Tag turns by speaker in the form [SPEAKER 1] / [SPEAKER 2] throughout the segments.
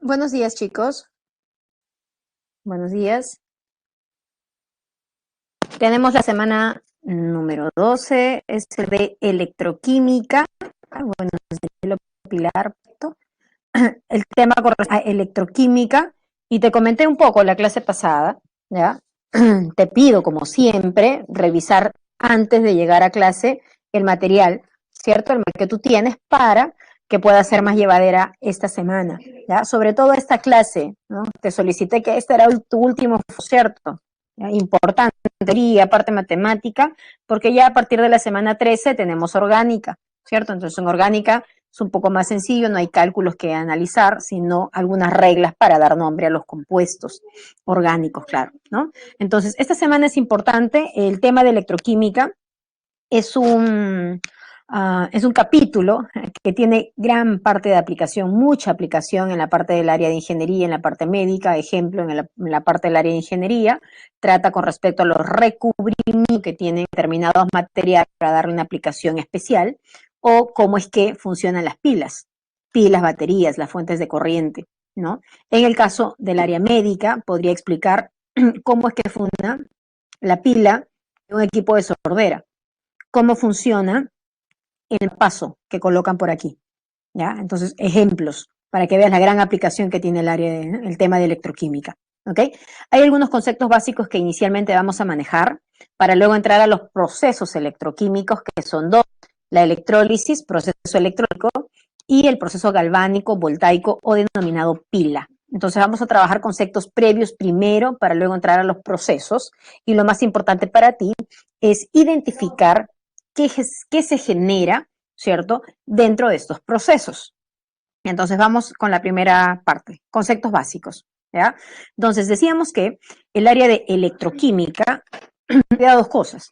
[SPEAKER 1] Buenos días, chicos. Buenos días. Tenemos la semana número 12, es de electroquímica. Bueno, lo Pilar. El tema corresponde a electroquímica y te comenté un poco la clase pasada, ¿ya? Te pido, como siempre, revisar antes de llegar a clase el material, ¿cierto? El material que tú tienes para que pueda ser más llevadera esta semana, ¿ya? Sobre todo esta clase, ¿no? Te solicité que este era tu último, ¿cierto? ¿Ya? Importante, y aparte matemática, porque ya a partir de la semana 13 tenemos orgánica, ¿cierto? Entonces en orgánica es un poco más sencillo, no hay cálculos que analizar, sino algunas reglas para dar nombre a los compuestos orgánicos, claro, ¿no? Entonces, esta semana es importante, el tema de electroquímica es un capítulo que tiene gran parte de aplicación, mucha aplicación en la parte del área de ingeniería, en la parte médica, ejemplo, en la parte del área de ingeniería, trata con respecto a los recubrimientos que tienen determinados materiales para darle una aplicación especial, o cómo es que funcionan las pilas, baterías, las fuentes de corriente, ¿no? En el caso del área médica, podría explicar cómo es que funciona la pila de un equipo de sordera, cómo funciona el paso que colocan por aquí, ¿ya? Entonces, ejemplos, para que veas la gran aplicación que tiene el tema de electroquímica, ¿ok? Hay algunos conceptos básicos que inicialmente vamos a manejar para luego entrar a los procesos electroquímicos, que son dos: la electrólisis, proceso electrólico, y el proceso galvánico, voltaico o denominado pila. Entonces vamos a trabajar conceptos previos primero para luego entrar a los procesos, y lo más importante para ti es identificar qué se genera, ¿cierto?, dentro de estos procesos. Entonces vamos con la primera parte, conceptos básicos, ¿ya? Entonces decíamos que el área de electroquímica estudia dos cosas.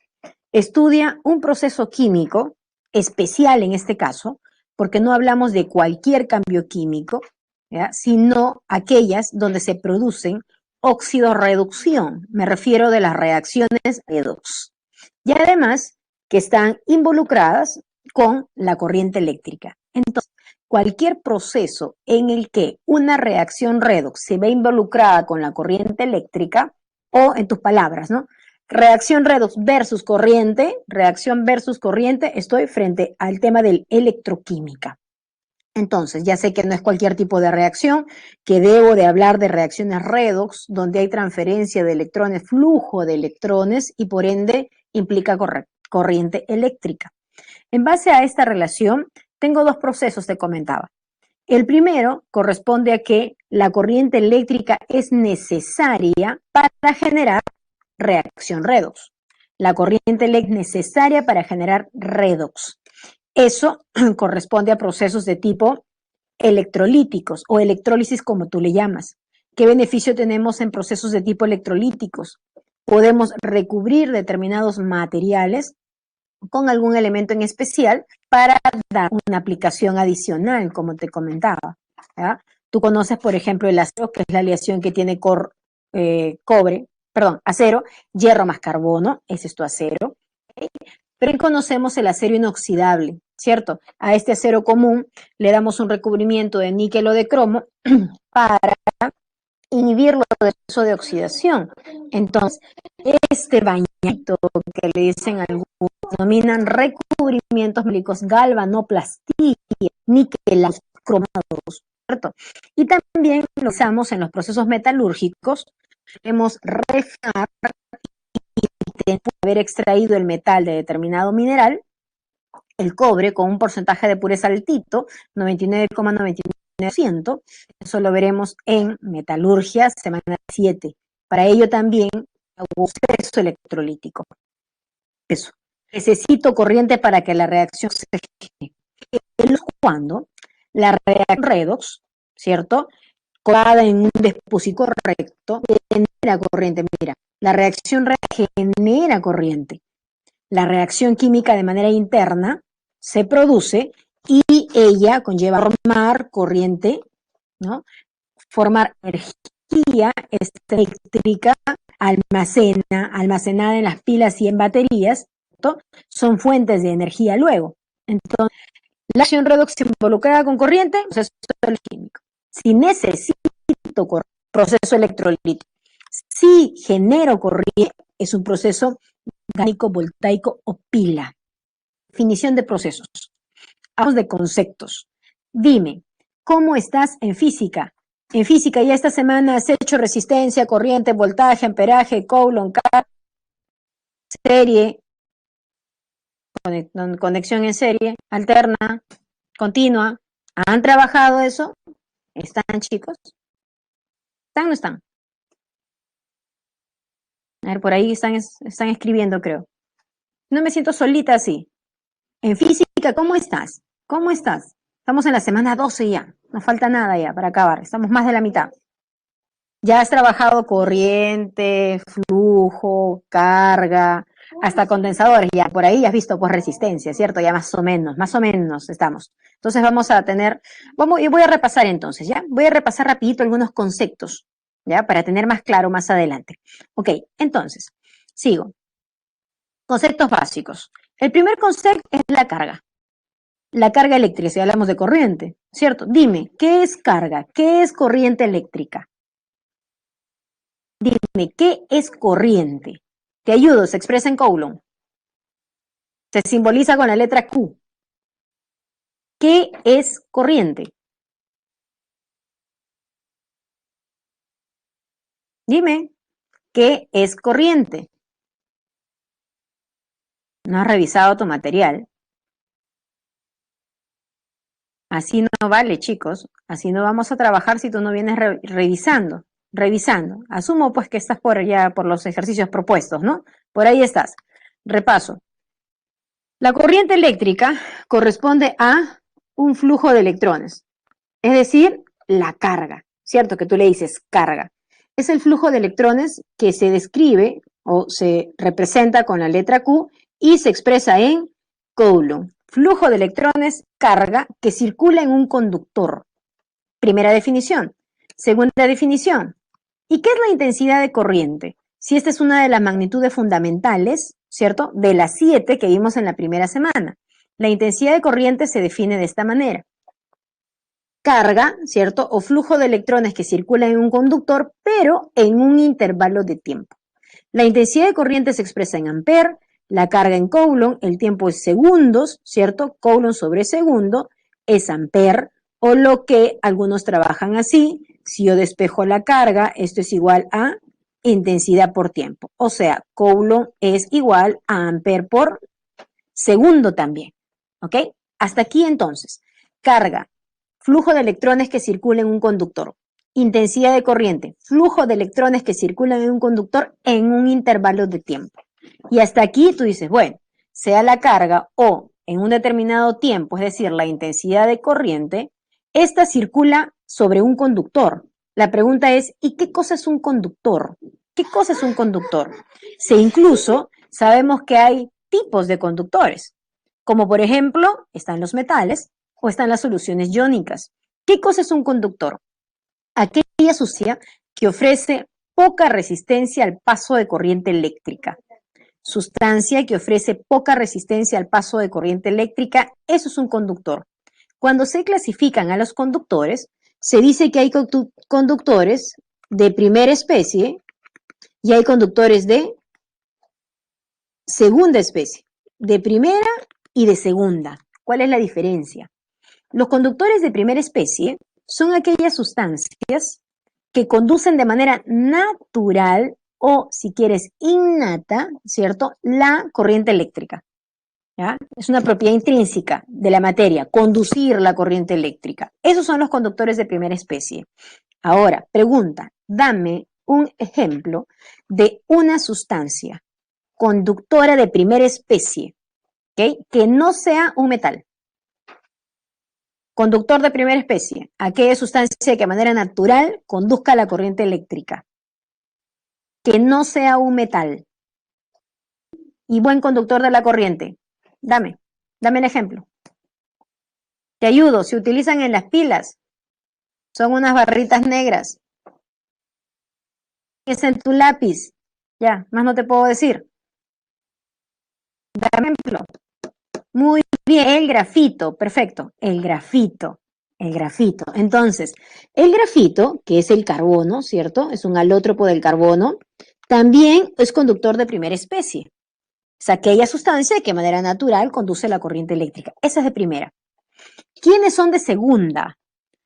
[SPEAKER 1] Estudia un proceso químico especial en este caso, porque no hablamos de cualquier cambio químico, ¿ya?, sino aquellas donde se producen óxido-reducción. Me refiero de las reacciones redox. Y además que están involucradas con la corriente eléctrica. Entonces, cualquier proceso en el que una reacción redox se ve involucrada con la corriente eléctrica, o en tus palabras, ¿no?, reacción redox reacción versus corriente, estoy frente al tema de electroquímica. Entonces, ya sé que no es cualquier tipo de reacción, que debo de hablar de reacciones redox, donde hay transferencia de electrones, flujo de electrones, y por ende implica corriente eléctrica. En base a esta relación, tengo dos procesos, te comentaba. El primero corresponde a que la corriente eléctrica es necesaria para generar reacción redox. La corriente eléctrica es necesaria para generar redox. Eso corresponde a procesos de tipo electrolíticos o electrólisis, como tú le llamas. ¿Qué beneficio tenemos en procesos de tipo electrolíticos? Podemos recubrir determinados materiales con algún elemento en especial para dar una aplicación adicional, como te comentaba, ¿ya? Tú conoces, por ejemplo, el acero, que es la aleación que tiene acero, hierro más carbono, ese es tu acero. ¿Okay? Pero conocemos el acero inoxidable, ¿cierto? A este acero común le damos un recubrimiento de níquel o de cromo para inhibir el proceso de oxidación. Entonces, este bañito que le dicen algunos, denominan recubrimientos metálicos, galvanoplastia, níqueles cromados, ¿cierto? Y también lo usamos en los procesos metalúrgicos. Queremos refinar y haber extraído el metal de determinado mineral, el cobre, con un porcentaje de pureza altito, 99,99%. Eso lo veremos en metalurgia, semana 7. Para ello también hago proceso electrolítico. Eso. Necesito corriente para que la reacción se genere. Cuando la reacción redox, ¿cierto?, colocada en un dispositivo correcto, genera corriente. Mira, la reacción genera corriente. La reacción química de manera interna se produce y ella conlleva formar corriente, ¿no?, formar energía eléctrica almacenada en las pilas y en baterías, ¿no? Son fuentes de energía luego. Entonces, la acción redox involucrada con corriente, proceso químico. Si necesito proceso electrolítico. Si genero corriente, es un proceso mecánico, voltaico o pila. Definición de procesos. Hablamos de conceptos. Dime, ¿cómo estás en física? En física ya esta semana has hecho resistencia, corriente, voltaje, amperaje, Coulomb, serie, conexión en serie, alterna, continua. ¿Han trabajado eso? ¿Están, chicos? ¿Están o no están? A ver, por ahí están escribiendo, creo. No me siento solita así. En física, ¿cómo estás? ¿Cómo estás? Estamos en la semana 12 ya. No falta nada ya para acabar. Estamos más de la mitad. Ya has trabajado corriente, flujo, carga, hasta condensadores. Ya por ahí ya has visto pues resistencia, ¿cierto? Ya más o menos estamos. Entonces vamos a tener, y voy a repasar entonces, ¿ya? Voy a repasar rapidito algunos conceptos, ¿ya? Para tener más claro más adelante. Ok, entonces, sigo. Conceptos básicos. El primer concepto es la carga. La carga eléctrica, si hablamos de corriente, ¿cierto? Dime, ¿qué es carga? ¿Qué es corriente eléctrica? Dime, ¿qué es corriente? Te ayudo, se expresa en Coulomb. Se simboliza con la letra Q. ¿Qué es corriente? Dime, ¿qué es corriente? No has revisado tu material. Así no vale, chicos. Así no vamos a trabajar si tú no vienes revisando. Asumo pues que estás por los ejercicios propuestos, ¿no? Por ahí estás. Repaso. La corriente eléctrica corresponde a un flujo de electrones, es decir, la carga, ¿cierto? Que tú le dices carga. Es el flujo de electrones que se describe o se representa con la letra Q y se expresa en Coulomb. Flujo de electrones, carga, que circula en un conductor. Primera definición. Segunda definición. ¿Y qué es la intensidad de corriente? Si esta es una de las magnitudes fundamentales, ¿cierto? De las 7 que vimos en la primera semana. La intensidad de corriente se define de esta manera. Carga, ¿cierto? O flujo de electrones que circulan en un conductor, pero en un intervalo de tiempo. La intensidad de corriente se expresa en amper, la carga en Coulomb, el tiempo es segundos, ¿cierto? Coulomb sobre segundo es amper, o lo que algunos trabajan así, si yo despejo la carga, esto es igual a intensidad por tiempo. O sea, Coulomb es igual a amper por segundo también, ¿ok? Hasta aquí entonces, carga, flujo de electrones que circulan en un conductor. Intensidad de corriente, flujo de electrones que circulan en un conductor en un intervalo de tiempo. Y hasta aquí tú dices, bueno, sea la carga o en un determinado tiempo, es decir, la intensidad de corriente, esta circula sobre un conductor. La pregunta es, ¿y qué cosa es un conductor? ¿Qué cosa es un conductor? Si incluso sabemos que hay tipos de conductores, como por ejemplo, están los metales o están las soluciones iónicas. ¿Qué cosa es un conductor? Aquella sustancia que ofrece poca resistencia al paso de corriente eléctrica. Sustancia que ofrece poca resistencia al paso de corriente eléctrica, eso es un conductor. Cuando se clasifican a los conductores, se dice que hay conductores de primera especie y hay conductores de segunda especie, de primera y de segunda. ¿Cuál es la diferencia? Los conductores de primera especie son aquellas sustancias que conducen de manera natural o, si quieres, innata, ¿cierto?, la corriente eléctrica. ¿Ya? Es una propiedad intrínseca de la materia, conducir la corriente eléctrica. Esos son los conductores de primera especie. Ahora, pregunta, dame un ejemplo de una sustancia conductora de primera especie, ¿okay?, que no sea un metal. Conductor de primera especie, aquella sustancia que de manera natural conduzca la corriente eléctrica, que no sea un metal y buen conductor de la corriente. Dame el ejemplo. Te ayudo, se utilizan en las pilas, son unas barritas negras. Es en tu lápiz, ya, más no te puedo decir. Dame ejemplo. Muy bien, el grafito, perfecto, el grafito. El grafito. Entonces, el grafito, que es el carbono, ¿cierto? Es un alótropo del carbono, también es conductor de primera especie. Es aquella sustancia que de manera natural conduce la corriente eléctrica. Esa es de primera. ¿Quiénes son de segunda?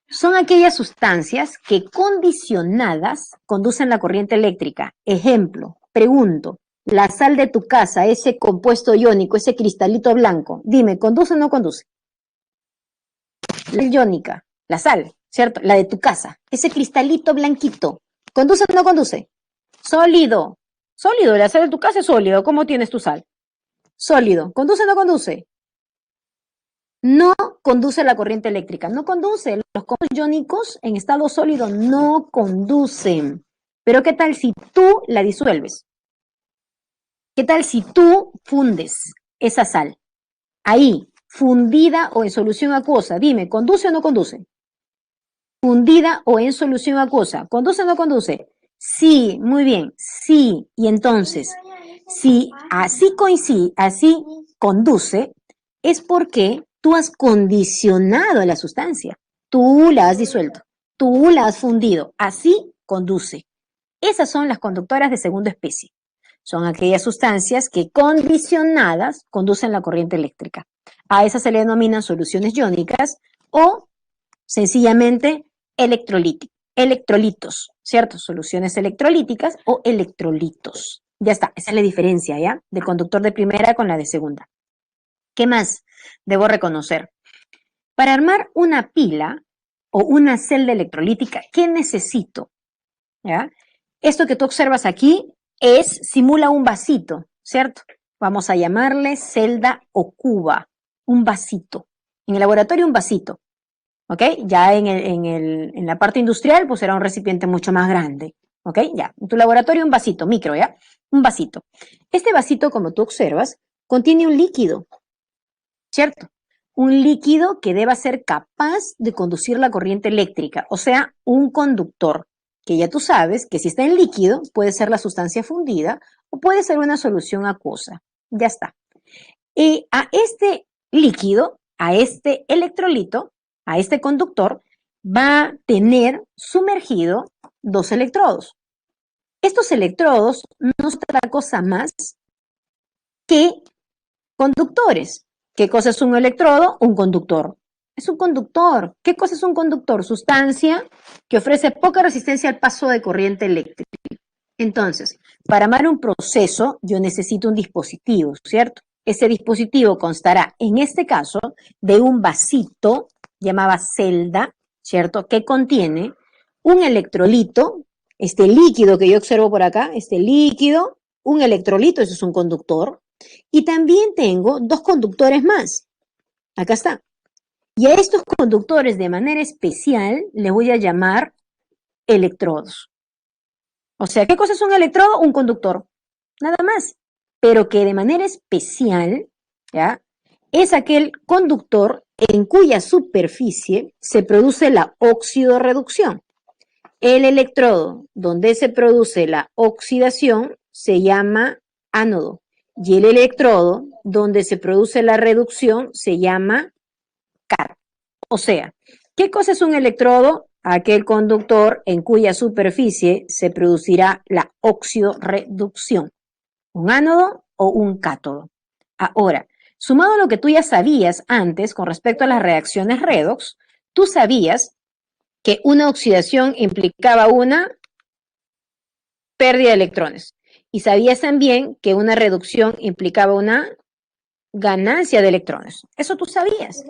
[SPEAKER 1] Son aquellas sustancias que condicionadas conducen la corriente eléctrica. Ejemplo, pregunto, la sal de tu casa, ese compuesto iónico, ese cristalito blanco, dime, ¿conduce o no conduce? La iónica, la sal, ¿cierto? La de tu casa, ese cristalito blanquito, ¿conduce o no conduce? Sólido, sólido, la sal de tu casa es sólido, ¿cómo tienes tu sal? Sólido, ¿conduce o no conduce? No conduce la corriente eléctrica, no conduce. Los compuestos iónicos en estado sólido no conducen. Pero ¿qué tal si tú la disuelves? ¿Qué tal si tú fundes esa sal? Ahí, fundida o en solución acuosa. Dime, ¿conduce o no conduce? Fundida o en solución acuosa. ¿Conduce o no conduce? Sí, muy bien, sí. Y entonces, si así coincide, así conduce, es porque tú has condicionado la sustancia. Tú la has disuelto. Tú la has fundido. Así conduce. Esas son las conductoras de segunda especie. Son aquellas sustancias que condicionadas conducen la corriente eléctrica. A esas se le denominan soluciones iónicas o sencillamente electrolitos, ¿cierto? Soluciones electrolíticas o electrolitos. Ya está, esa es la diferencia, ¿ya? Del conductor de primera con la de segunda. ¿Qué más debo reconocer? Para armar una pila o una celda electrolítica, ¿qué necesito? ¿Ya? Esto que tú observas aquí simula un vasito, ¿cierto? Vamos a llamarle celda o cuba, un vasito. En el laboratorio un vasito, ¿ok? Ya en la parte industrial pues será un recipiente mucho más grande, ¿ok? Ya, en tu laboratorio un vasito, micro, ¿ya? Un vasito. Este vasito, como tú observas, contiene un líquido, ¿cierto? Un líquido que deba ser capaz de conducir la corriente eléctrica, o sea, un conductor, que ya tú sabes que si está en líquido puede ser la sustancia fundida o puede ser una solución acuosa. Ya está. Y a este líquido, a este electrolito, a este conductor, va a tener sumergido dos electrodos. Estos electrodos no son otra cosa más que conductores. ¿Qué cosa es un electrodo? Un conductor. Es un conductor. ¿Qué cosa es un conductor? Sustancia que ofrece poca resistencia al paso de corriente eléctrica. Entonces, para armar un proceso, yo necesito un dispositivo, ¿cierto? Ese dispositivo constará, en este caso, de un vasito, llamada celda, ¿cierto? Que contiene un electrolito, este líquido que yo observo por acá, este líquido, un electrolito, eso es un conductor, y también tengo dos conductores más. Acá está. Y a estos conductores de manera especial le voy a llamar electrodos. O sea, ¿qué cosa es un electrodo? Un conductor. Nada más. Pero que de manera especial, ¿ya? Es aquel conductor en cuya superficie se produce la oxidorreducción. El electrodo donde se produce la oxidación se llama ánodo. Y el electrodo donde se produce la reducción se llama cátodo. O sea, ¿qué cosa es un electrodo? Aquel conductor en cuya superficie se producirá la oxidorreducción. Un ánodo o un cátodo. Ahora, sumado a lo que tú ya sabías antes con respecto a las reacciones redox, tú sabías que una oxidación implicaba una pérdida de electrones. Y sabías también que una reducción implicaba una ganancia de electrones. Eso tú sabías.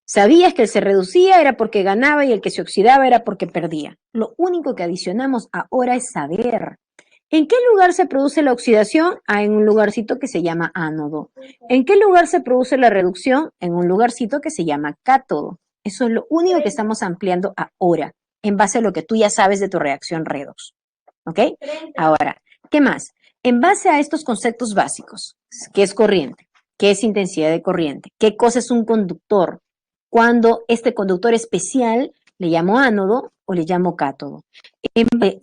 [SPEAKER 1] Sabías que el se reducía era porque ganaba y el que se oxidaba era porque perdía. Lo único que adicionamos ahora es saber en qué lugar se produce la oxidación. En un lugarcito que se llama ánodo. ¿En qué lugar se produce la reducción? En un lugarcito que se llama cátodo. Eso es lo único que estamos ampliando ahora, en base a lo que tú ya sabes de tu reacción redox. ¿Ok? Ahora, ¿qué más? En base a estos conceptos básicos, ¿qué es corriente? ¿Qué es intensidad de corriente? ¿Qué cosa es un conductor? Cuando este conductor especial le llamo ánodo o le llamo cátodo.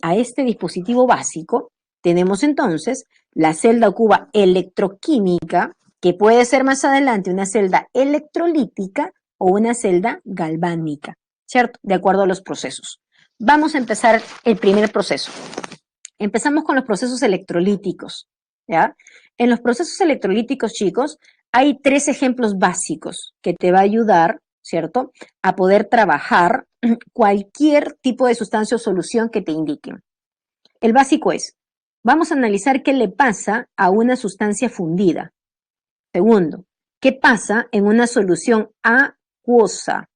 [SPEAKER 1] A este dispositivo básico tenemos entonces la celda o cuba electroquímica, que puede ser más adelante una celda electrolítica o una celda galvánica. ¿cierto? De acuerdo a los procesos. Vamos a empezar el primer proceso. Empezamos con los procesos electrolíticos, ¿ya? En los procesos electrolíticos, chicos, hay 3 ejemplos básicos que te va a ayudar, ¿cierto?, a poder trabajar cualquier tipo de sustancia o solución que te indiquen. El básico es, vamos a analizar qué le pasa a una sustancia fundida. Segundo, ¿qué pasa en una solución acuosa?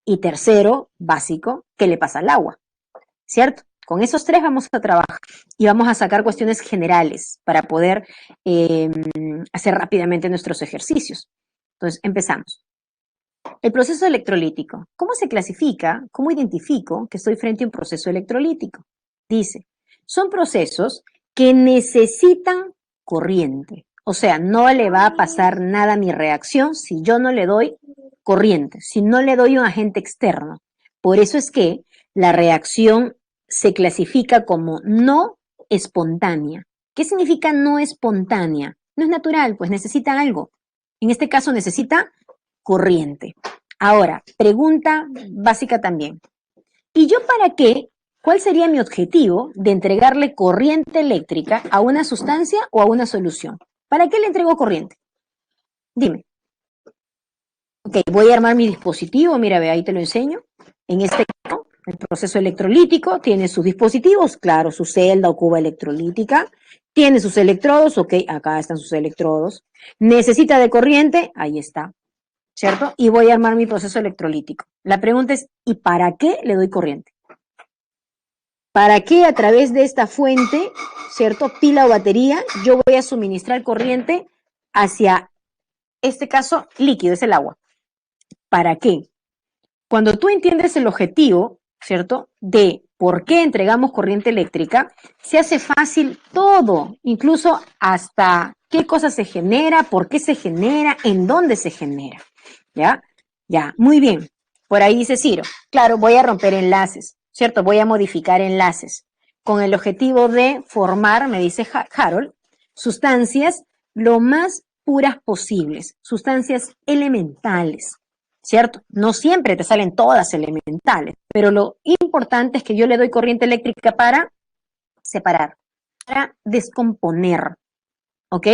[SPEAKER 1] Y tercero, básico, ¿qué le pasa al agua? ¿Cierto? Con esos 3 vamos a trabajar y vamos a sacar cuestiones generales para poder hacer rápidamente nuestros ejercicios. Entonces, empezamos. El proceso electrolítico. ¿Cómo se clasifica? ¿Cómo identifico que estoy frente a un proceso electrolítico? Dice, son procesos que necesitan corriente. O sea, no le va a pasar nada a mi reacción si yo no le doy corriente, si no le doy un agente externo. Por eso es que la reacción se clasifica como no espontánea. ¿Qué significa no espontánea? No es natural, pues necesita algo. En este caso necesita corriente. Ahora, pregunta básica también. ¿Y yo para qué? ¿Cuál sería mi objetivo de entregarle corriente eléctrica a una sustancia o a una solución? ¿Para qué le entrego corriente? Dime. Ok, voy a armar mi dispositivo, mira, ve, ahí te lo enseño. En este caso, el proceso electrolítico tiene sus dispositivos, claro, su celda o cuba electrolítica, tiene sus electrodos, ok, acá están sus electrodos. Necesita de corriente, ahí está, ¿cierto? Y voy a armar mi proceso electrolítico. La pregunta es, ¿y para qué le doy corriente? ¿Para qué a través de esta fuente, ¿cierto? Pila o batería, yo voy a suministrar corriente hacia, este caso, líquido, es el agua. ¿Para qué? Cuando tú entiendes el objetivo, ¿cierto?, de por qué entregamos corriente eléctrica, se hace fácil todo, incluso hasta qué cosa se genera, por qué se genera, en dónde se genera. ¿Ya? Ya, muy bien. Por ahí dice Ciro, claro, voy a romper enlaces, ¿cierto? Voy a modificar enlaces con el objetivo de formar, me dice Harold, sustancias lo más puras posibles, sustancias elementales, ¿cierto? No siempre te salen todas elementales, pero lo importante es que yo le doy corriente eléctrica para separar, para descomponer, ¿ok?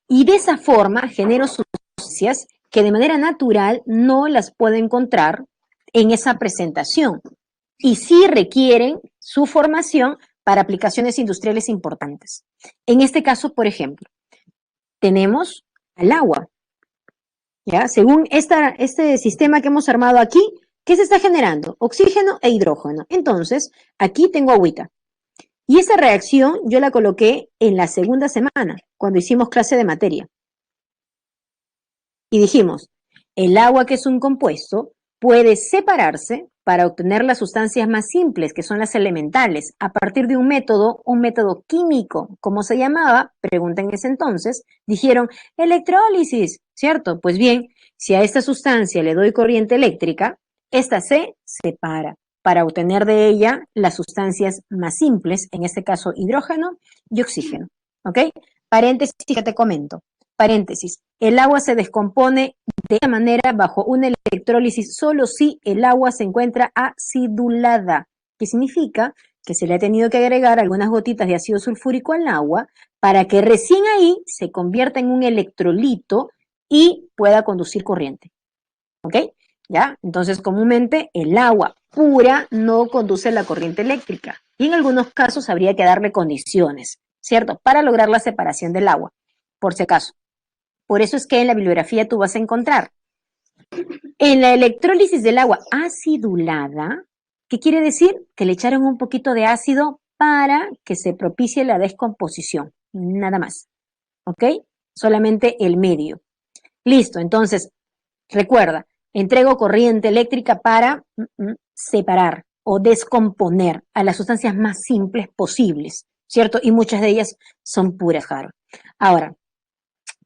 [SPEAKER 1] Y de esa forma genero sustancias que de manera natural no las puedo encontrar en esa presentación y sí requieren su formación para aplicaciones industriales importantes. En este caso, por ejemplo, tenemos el agua, ¿ya? Según este sistema que hemos armado aquí, ¿qué se está generando? Oxígeno e hidrógeno. Entonces, aquí tengo agüita. Y esa reacción yo la coloqué en la segunda semana, cuando hicimos clase de materia. Y dijimos, el agua, que es un compuesto, puede separarse para obtener las sustancias más simples, que son las elementales, a partir de un método químico. ¿Cómo se llamaba? Pregunta en ese entonces. Dijeron, electrólisis, ¿cierto? Pues bien, si a esta sustancia le doy corriente eléctrica, esta se separa para obtener de ella las sustancias más simples, en este caso hidrógeno y oxígeno. ¿Ok? Paréntesis que te comento. Paréntesis, el agua se descompone de esta manera bajo una electrólisis solo si el agua se encuentra acidulada, que significa que se le ha tenido que agregar algunas gotitas de ácido sulfúrico al agua para que recién ahí se convierta en un electrolito y pueda conducir corriente. ¿Ok? ¿Ya? Entonces, comúnmente el agua pura no conduce la corriente eléctrica y en algunos casos habría que darle condiciones, ¿cierto? Para lograr la separación del agua, por si acaso. Por eso es que en la bibliografía tú vas a encontrar en la electrólisis del agua acidulada, ¿qué quiere decir? Que le echaron un poquito de ácido para que se propicie la descomposición, nada más, ¿ok? Solamente el medio. Listo, entonces, recuerda, entrego corriente eléctrica para separar o descomponer a las sustancias más simples posibles, ¿cierto? Y muchas de ellas son puras, Harold. Ahora,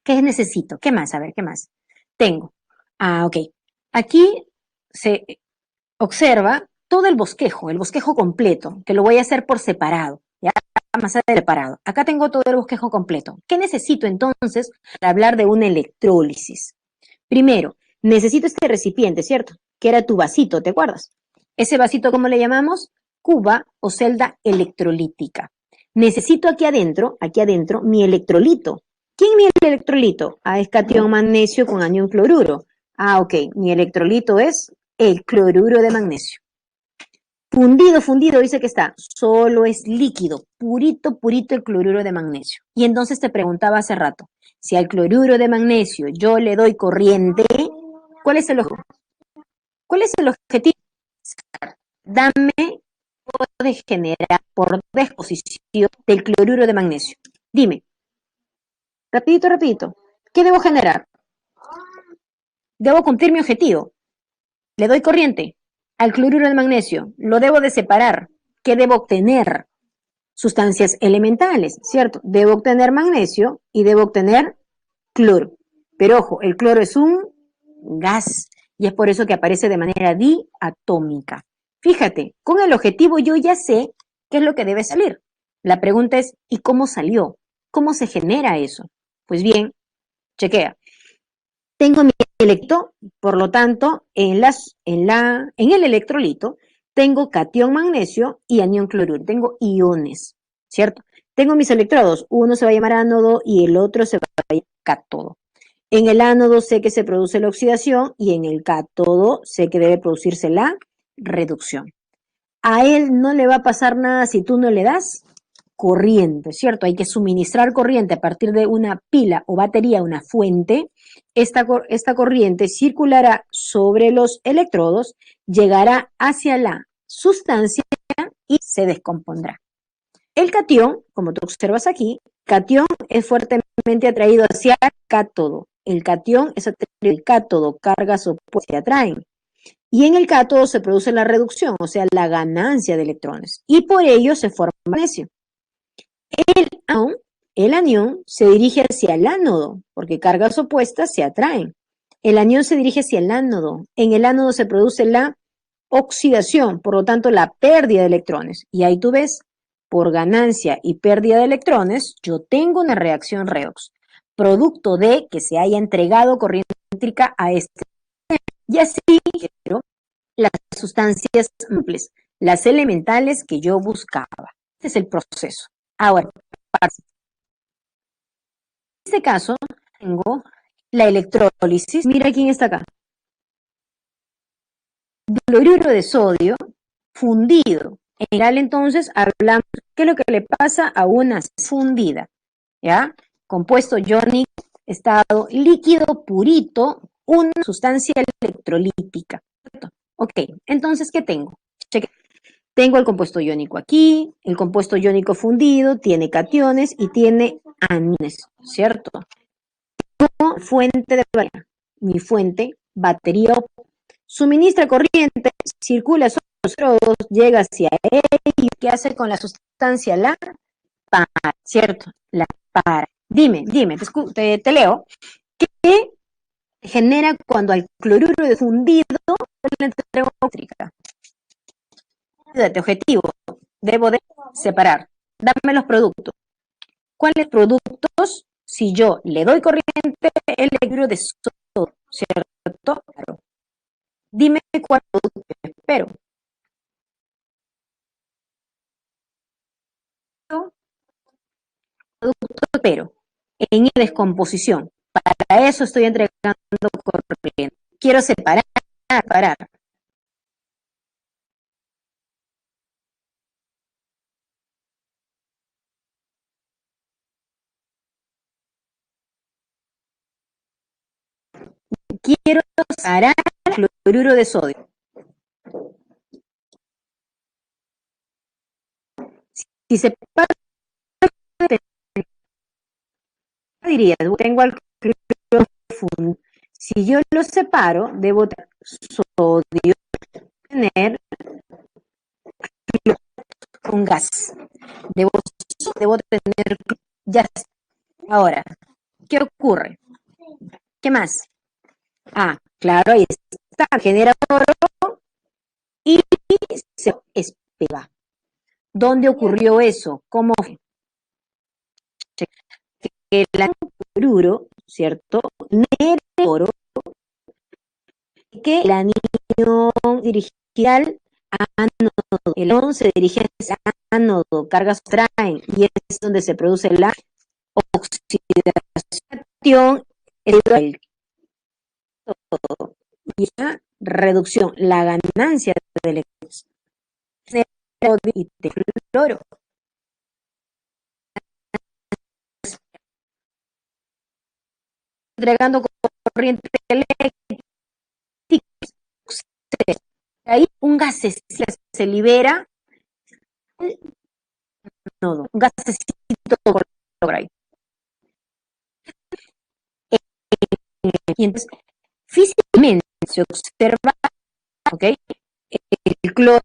[SPEAKER 1] ¿qué necesito? ¿Qué más? A ver, ¿qué más? Tengo. Ok. Aquí se observa todo el bosquejo completo, que lo voy a hacer por separado, ¿ya? Más separado. Acá tengo todo el bosquejo completo. ¿Qué necesito entonces para hablar de una electrólisis? Primero, necesito este recipiente, ¿cierto? Que era tu vasito, ¿te acuerdas? Ese vasito, ¿cómo le llamamos? Cuba o celda electrolítica. Necesito aquí adentro, mi electrolito. ¿Quién es mi electrolito? Ah, es catión magnesio con anión cloruro. Ah, ok, mi electrolito es el cloruro de magnesio. Fundido, dice que está, solo es líquido, purito, purito el cloruro de magnesio. Y entonces te preguntaba hace rato, si al cloruro de magnesio yo le doy corriente, ¿cuál es el objetivo? ¿Cuál es el objetivo? Dame de generar por disposición del cloruro de magnesio. Dime, rapidito, ¿qué debo generar? Debo cumplir mi objetivo. Le doy corriente al cloruro de magnesio, lo debo de separar. ¿Qué debo obtener? Sustancias elementales, ¿cierto? Debo obtener magnesio y debo obtener cloro. Pero ojo, el cloro es un gas y es por eso que aparece de manera diatómica. Fíjate, con el objetivo yo ya sé qué es lo que debe salir. La pregunta es, ¿y cómo salió? ¿Cómo se genera eso? Pues bien, chequea. Tengo mi electro, por lo tanto, en el electrolito tengo catión magnesio y anión cloruro, tengo iones, ¿cierto? Tengo mis electrodos, uno se va a llamar ánodo y el otro se va a llamar cátodo. En el ánodo sé que se produce la oxidación y en el cátodo sé que debe producirse la reducción. A él no le va a pasar nada si tú no le das corriente, ¿cierto? Hay que suministrar corriente a partir de una pila o batería, una fuente. Esta corriente circulará sobre los electrodos, llegará hacia la sustancia y se descompondrá. El catión, como tú observas aquí, catión es fuertemente atraído hacia el cátodo. El catión es atraído al cátodo, cargas opuestas se atraen. Y en el cátodo se produce la reducción, o sea, la ganancia de electrones. Y por ello se forma magnesio. El anión se dirige hacia el ánodo, porque cargas opuestas se atraen. El anión se dirige hacia el ánodo. En el ánodo se produce la oxidación, por lo tanto, la pérdida de electrones. Y ahí tú ves, por ganancia y pérdida de electrones, yo tengo una reacción redox, producto de que se haya entregado corriente eléctrica a este. Y así quiero las sustancias simples, las elementales que yo buscaba. Este es el proceso. Ahora, en este caso, tengo la electrólisis. Mira quién está acá. Cloruro de sodio fundido. En general, entonces, hablamos de qué es lo que le pasa a una fundida. ¿Ya? Compuesto iónico, estado líquido, purito, una sustancia electrolítica. Ok, entonces, ¿qué tengo? Cheque. Tengo el compuesto iónico aquí, el compuesto iónico fundido, tiene cationes y tiene aniones, ¿cierto? Tengo fuente de batería. Mi fuente, batería, suministra corriente, circula sobre los electrodos, llega hacia él y ¿qué hace con la sustancia? La para, ¿cierto? La para. Dime, te leo. ¿Qué genera cuando al cloruro de fundido le entrega eléctrica? Objetivo, debo de separar. Dame los productos. ¿Cuáles productos? Si yo le doy corriente, el cloruro de sodio, ¿cierto? Claro. Dime cuál producto espero. Producto espero en descomposición. Para eso estoy entregando corriente. Quiero separar. Quiero separar el cloruro de sodio. Si separo, diría, tengo al cloruro fundido. Si yo lo separo, debo tener sodio, tener un gas. Debo tener ya. Ahora, ¿qué ocurre? ¿Qué más? Ah, claro, ahí está, genera oro y se espega. ¿Dónde ocurrió eso? ¿Cómo fue? El cloruro, ¿cierto? Negro oro, que el anión dirigía ánodo. El electrón se dirige hacia el ánodo, cargas traen, y es donde se produce la oxidación, el y la reducción, la ganancia de electrones y de cloro. Entregando corriente eléctrica. Ahí un gasecito se libera, un gasecito por ahí. Y entonces, físicamente se observa, ¿ok? El cloro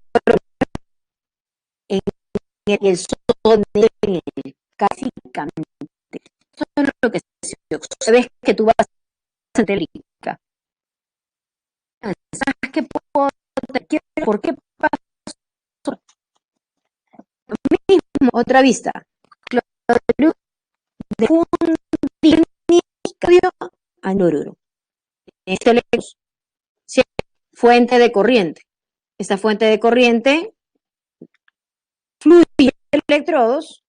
[SPEAKER 1] en el sodio en el básicamente. Eso es lo que se observa. Ves que tú vas a eléctrica. ¿Sabes qué puedo? ¿Por qué pasó? Lo mismo, otra vista. Cloruro de fundinicrio anururo. Este es fuente de corriente. Esta fuente de corriente fluye electrodos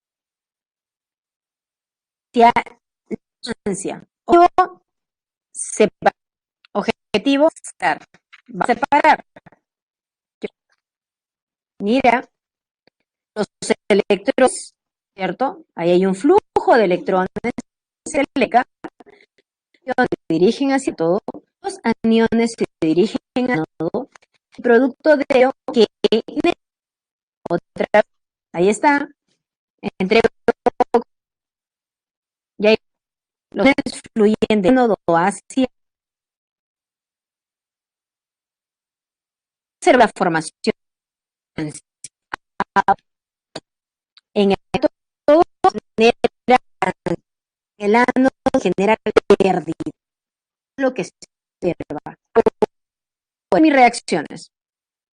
[SPEAKER 1] hacia la distancia. Objetivo, separar. Va a separar. Mira, los electrones, ¿cierto? Ahí hay un flujo de electrones se dirigen hacia todo, los aniones se dirigen a todo, el producto de ello que otra, ahí está, entre y ahí los fluyen de nodo hacia la formación en el todo genera el ánodo genera pérdida, lo que se observa. Pues mis reacciones,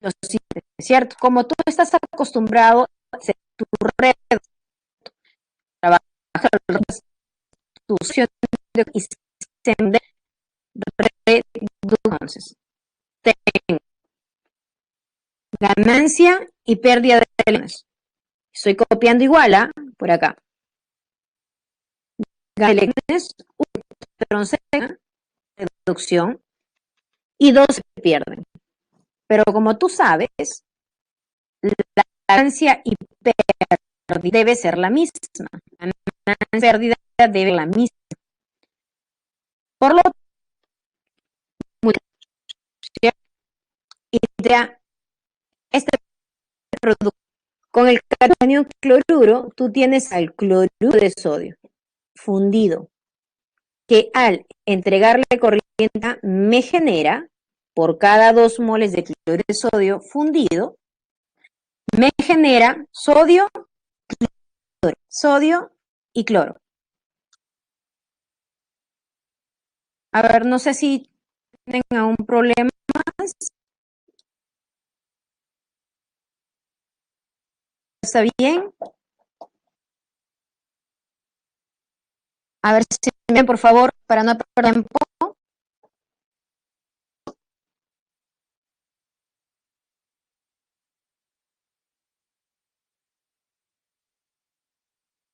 [SPEAKER 1] lo siguiente, ¿cierto? Como tú estás acostumbrado a hacer tu red, trabajar tu sección y de entonces, tengo ganancia y pérdida de electrones. Estoy copiando igual a por acá. Electrones, un electrón se reducción y dos se pierden. Pero como tú sabes, la ganancia y pérdida debe ser la misma. La ganancia y pérdida debe ser la misma. Por lo tanto, este producto con el catión cloruro, tú tienes al cloruro de sodio fundido, que al entregarle corriente me genera, por cada 2 moles de cloruro de sodio fundido, me genera sodio y cloro. A ver, no sé si tengan un problema más. ¿Está bien? A ver si me ven, por favor, para no perder tiempo.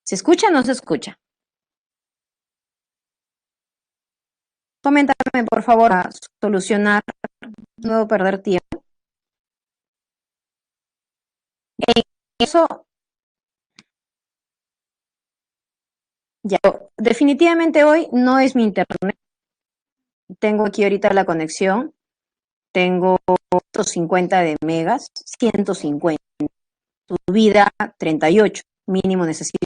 [SPEAKER 1] ¿Se escucha o no se escucha? Coméntame, por favor, a solucionar, no perder tiempo. En eso, ya, definitivamente hoy no es mi internet. Tengo aquí ahorita la conexión. Tengo 150 de megas, 150. Subida 38. Mínimo necesito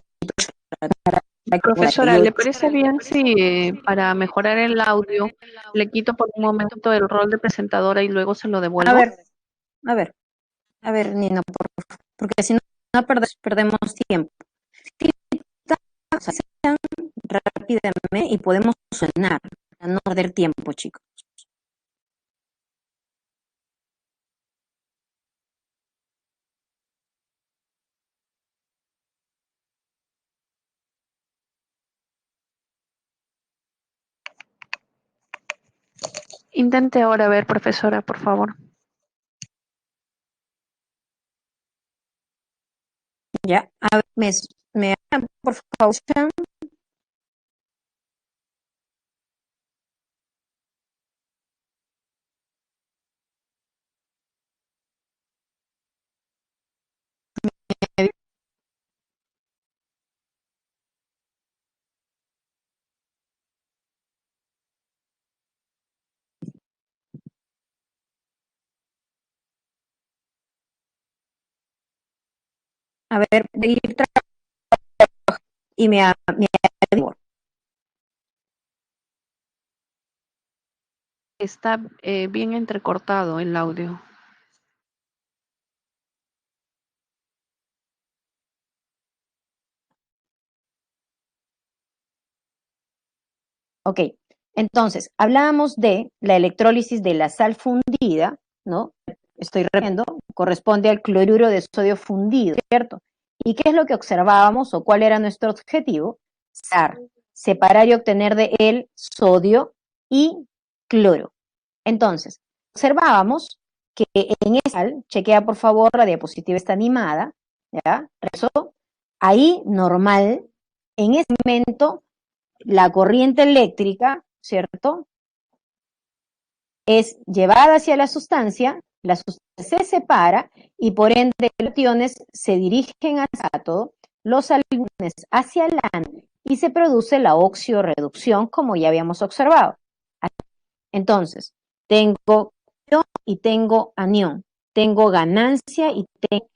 [SPEAKER 1] para
[SPEAKER 2] Profesora, ¿le parece bien si para mejorar el audio le quito por un momento el rol de presentadora y luego se lo devuelvo?
[SPEAKER 1] A ver, a ver, Nino, porque si no, perdemos tiempo. Rápidamente y podemos sonar, para no perder tiempo, chicos.
[SPEAKER 2] Intente ahora ver, profesora, por favor.
[SPEAKER 1] Ya, a ver, me por favor. A ver, voy a ir y me
[SPEAKER 2] Está bien entrecortado el audio.
[SPEAKER 1] Ok, entonces, hablábamos de la electrólisis de la sal fundida, ¿no? Estoy repitiendo, corresponde al cloruro de sodio fundido, ¿cierto? ¿Y qué es lo que observábamos o cuál era nuestro objetivo? Separar y obtener de él sodio y cloro. Entonces, observábamos que en esa sal, chequea por favor, la diapositiva está animada, ¿ya? Eso, ahí normal, en ese momento la corriente eléctrica, ¿cierto? Es llevada hacia la sustancia se separa y por ende los iones se dirigen hacia el átomo, los iones hacia el ánodo y se produce la oxidorreducción como ya habíamos observado. Entonces, tengo cation y tengo anión, tengo ganancia y tengo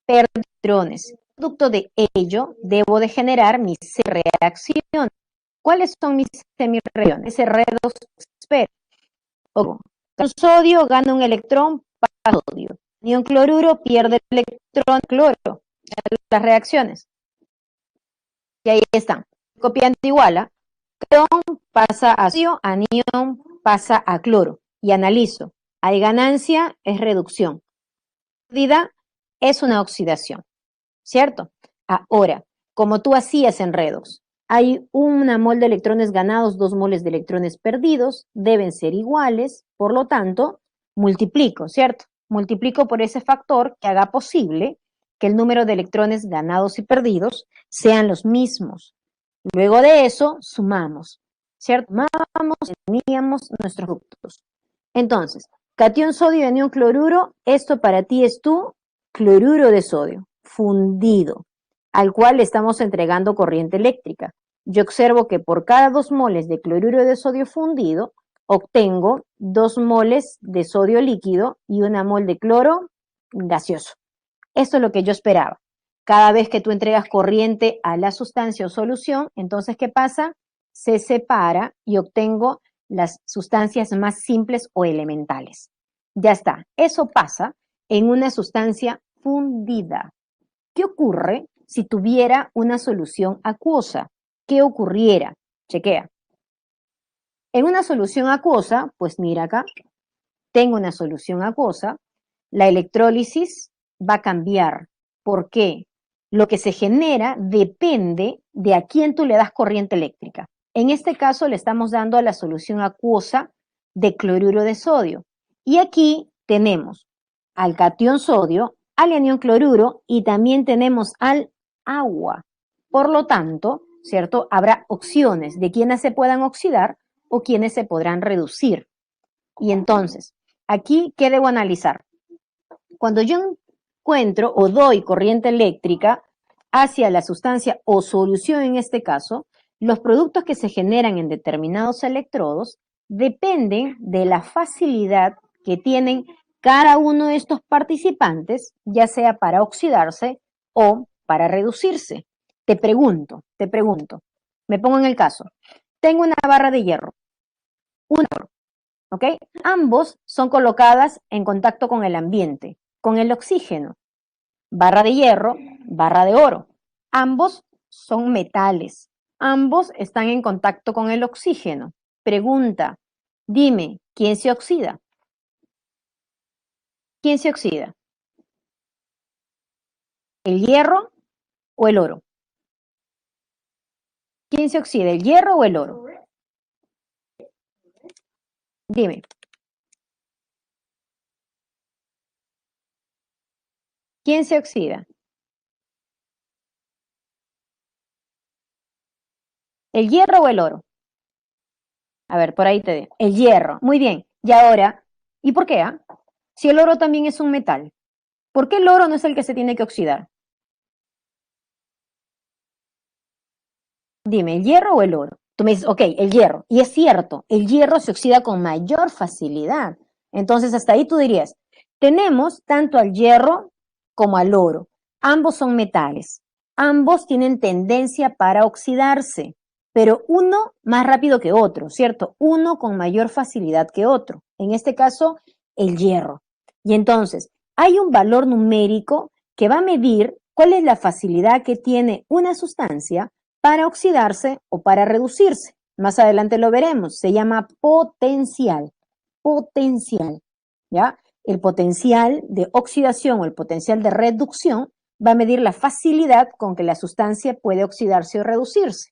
[SPEAKER 1] pérdida de electrones. Producto de ello, debo de generar mis reacciones. ¿Cuáles son mis semirreacciones? Ese redox espera. Con sodio gana un electrón para sodio. Anión cloruro pierde el electrón cloro. Las reacciones. Y ahí están. Copiando igual. Cation pasa a sodio, anión pasa a cloro. Y analizo. Hay ganancia, es reducción. Pérdida es una oxidación. ¿Cierto? Ahora, como tú hacías en redox, hay una mol de electrones ganados, 2 moles de electrones perdidos, deben ser iguales, por lo tanto, multiplico, ¿cierto? Multiplico por ese factor que haga posible que el número de electrones ganados y perdidos sean los mismos. Luego de eso, sumamos, ¿cierto? Sumamos, teníamos nuestros productos. Entonces, cation sodio y anión cloruro, esto para ti es tu cloruro de sodio fundido, al cual le estamos entregando corriente eléctrica. Yo observo que por cada 2 moles de cloruro de sodio fundido, obtengo 2 moles de sodio líquido y 1 mol de cloro gaseoso. Esto es lo que yo esperaba. Cada vez que tú entregas corriente a la sustancia o solución, entonces, ¿qué pasa? Se separa y obtengo las sustancias más simples o elementales. Ya está. Eso pasa en una sustancia fundida. ¿Qué ocurre si tuviera una solución acuosa? ¿Qué ocurriera? Chequea. En una solución acuosa, pues mira acá, tengo una solución acuosa, la electrólisis va a cambiar. ¿Por qué? Lo que se genera depende de a quién tú le das corriente eléctrica. En este caso le estamos dando a la solución acuosa de cloruro de sodio. Y aquí tenemos al cation sodio, al anión cloruro y también tenemos al agua. Por lo tanto, ¿cierto? Habrá opciones de quienes se puedan oxidar o quienes se podrán reducir. Y entonces, aquí, ¿qué debo analizar? Cuando yo encuentro o doy corriente eléctrica hacia la sustancia o solución en este caso, los productos que se generan en determinados electrodos dependen de la facilidad que tienen cada uno de estos participantes, ya sea para oxidarse o para reducirse. Te pregunto, me pongo en el caso, tengo una barra de hierro, una, ¿ok? Ambos son colocadas en contacto con el ambiente, con el oxígeno. Barra de hierro, barra de oro. Ambos son metales. Ambos están en contacto con el oxígeno. Pregunta, dime, ¿quién se oxida? ¿Quién se oxida? ¿El hierro o el oro? ¿Quién se oxida, el hierro o el oro? Dime. ¿Quién se oxida? ¿El hierro o el oro? A ver, por ahí te digo. El hierro. Muy bien. Y ahora, ¿y por qué? Si el oro también es un metal, ¿por qué el oro no es el que se tiene que oxidar? Dime, ¿el hierro o el oro? Tú me dices, ok, el hierro. Y es cierto, el hierro se oxida con mayor facilidad. Entonces, hasta ahí tú dirías, tenemos tanto al hierro como al oro. Ambos son metales. Ambos tienen tendencia para oxidarse, pero uno más rápido que otro, ¿cierto? Uno con mayor facilidad que otro. En este caso, el hierro. Y entonces, hay un valor numérico que va a medir cuál es la facilidad que tiene una sustancia para oxidarse o para reducirse. Más adelante lo veremos. Se llama potencial. Potencial. ¿Ya? El potencial de oxidación o el potencial de reducción va a medir la facilidad con que la sustancia puede oxidarse o reducirse.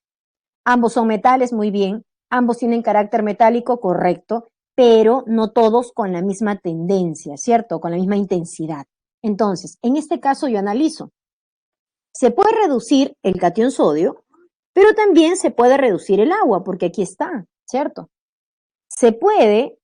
[SPEAKER 1] Ambos son metales, muy bien. Ambos tienen carácter metálico, correcto, pero no todos con la misma tendencia, ¿cierto? Con la misma intensidad. Entonces, en este caso yo analizo. Se puede reducir el catión sodio, pero también se puede reducir el agua, porque aquí está, ¿cierto? Se puede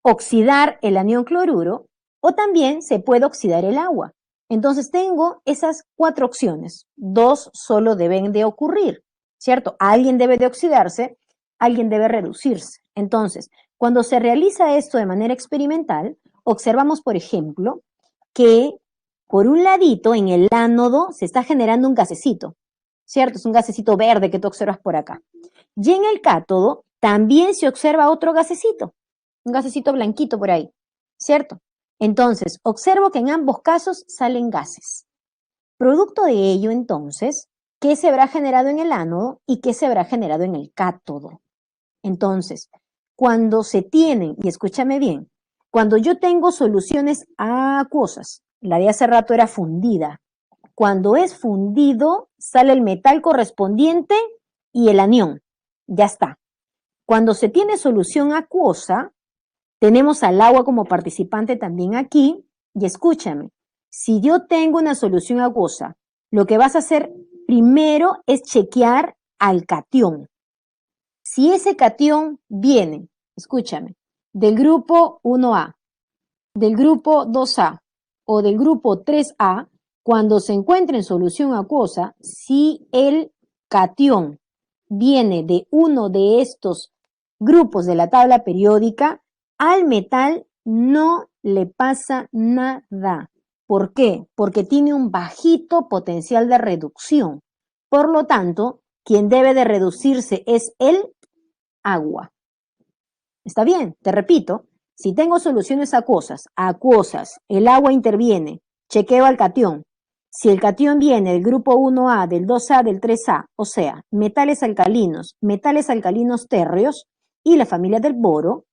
[SPEAKER 1] oxidar el anión cloruro o también se puede oxidar el agua. Entonces tengo esas 4 opciones. 2 solo deben de ocurrir, ¿cierto? Alguien debe de oxidarse, alguien debe reducirse. Entonces, cuando se realiza esto de manera experimental, observamos, por ejemplo, que por un ladito en el ánodo se está generando un gasecito, ¿cierto? Es un gasecito verde que tú observas por acá. Y en el cátodo también se observa otro gasecito, un gasecito blanquito por ahí, ¿cierto? Entonces, observo que en ambos casos salen gases. Producto de ello, entonces, ¿qué se habrá generado en el ánodo y qué se habrá generado en el cátodo? Entonces, cuando se tienen, y escúchame bien, cuando yo tengo soluciones acuosas, la de hace rato era fundida, cuando es fundido, sale el metal correspondiente y el anión. Ya está. Cuando se tiene solución acuosa, tenemos al agua como participante también aquí. Y escúchame, si yo tengo una solución acuosa, lo que vas a hacer primero es chequear al catión. Si ese catión viene, escúchame, del grupo 1A, del grupo 2A o del grupo 3A, cuando se encuentre en solución acuosa, si el catión viene de uno de estos grupos de la tabla periódica, al metal no le pasa nada. ¿Por qué? Porque tiene un bajito potencial de reducción. Por lo tanto, quien debe de reducirse es el agua. ¿Está bien? Te repito, si tengo soluciones acuosas, el agua interviene, chequeo al catión. Si el catión viene del grupo 1A, del 2A, del 3A, o sea, metales alcalinos térreos y la familia del boro,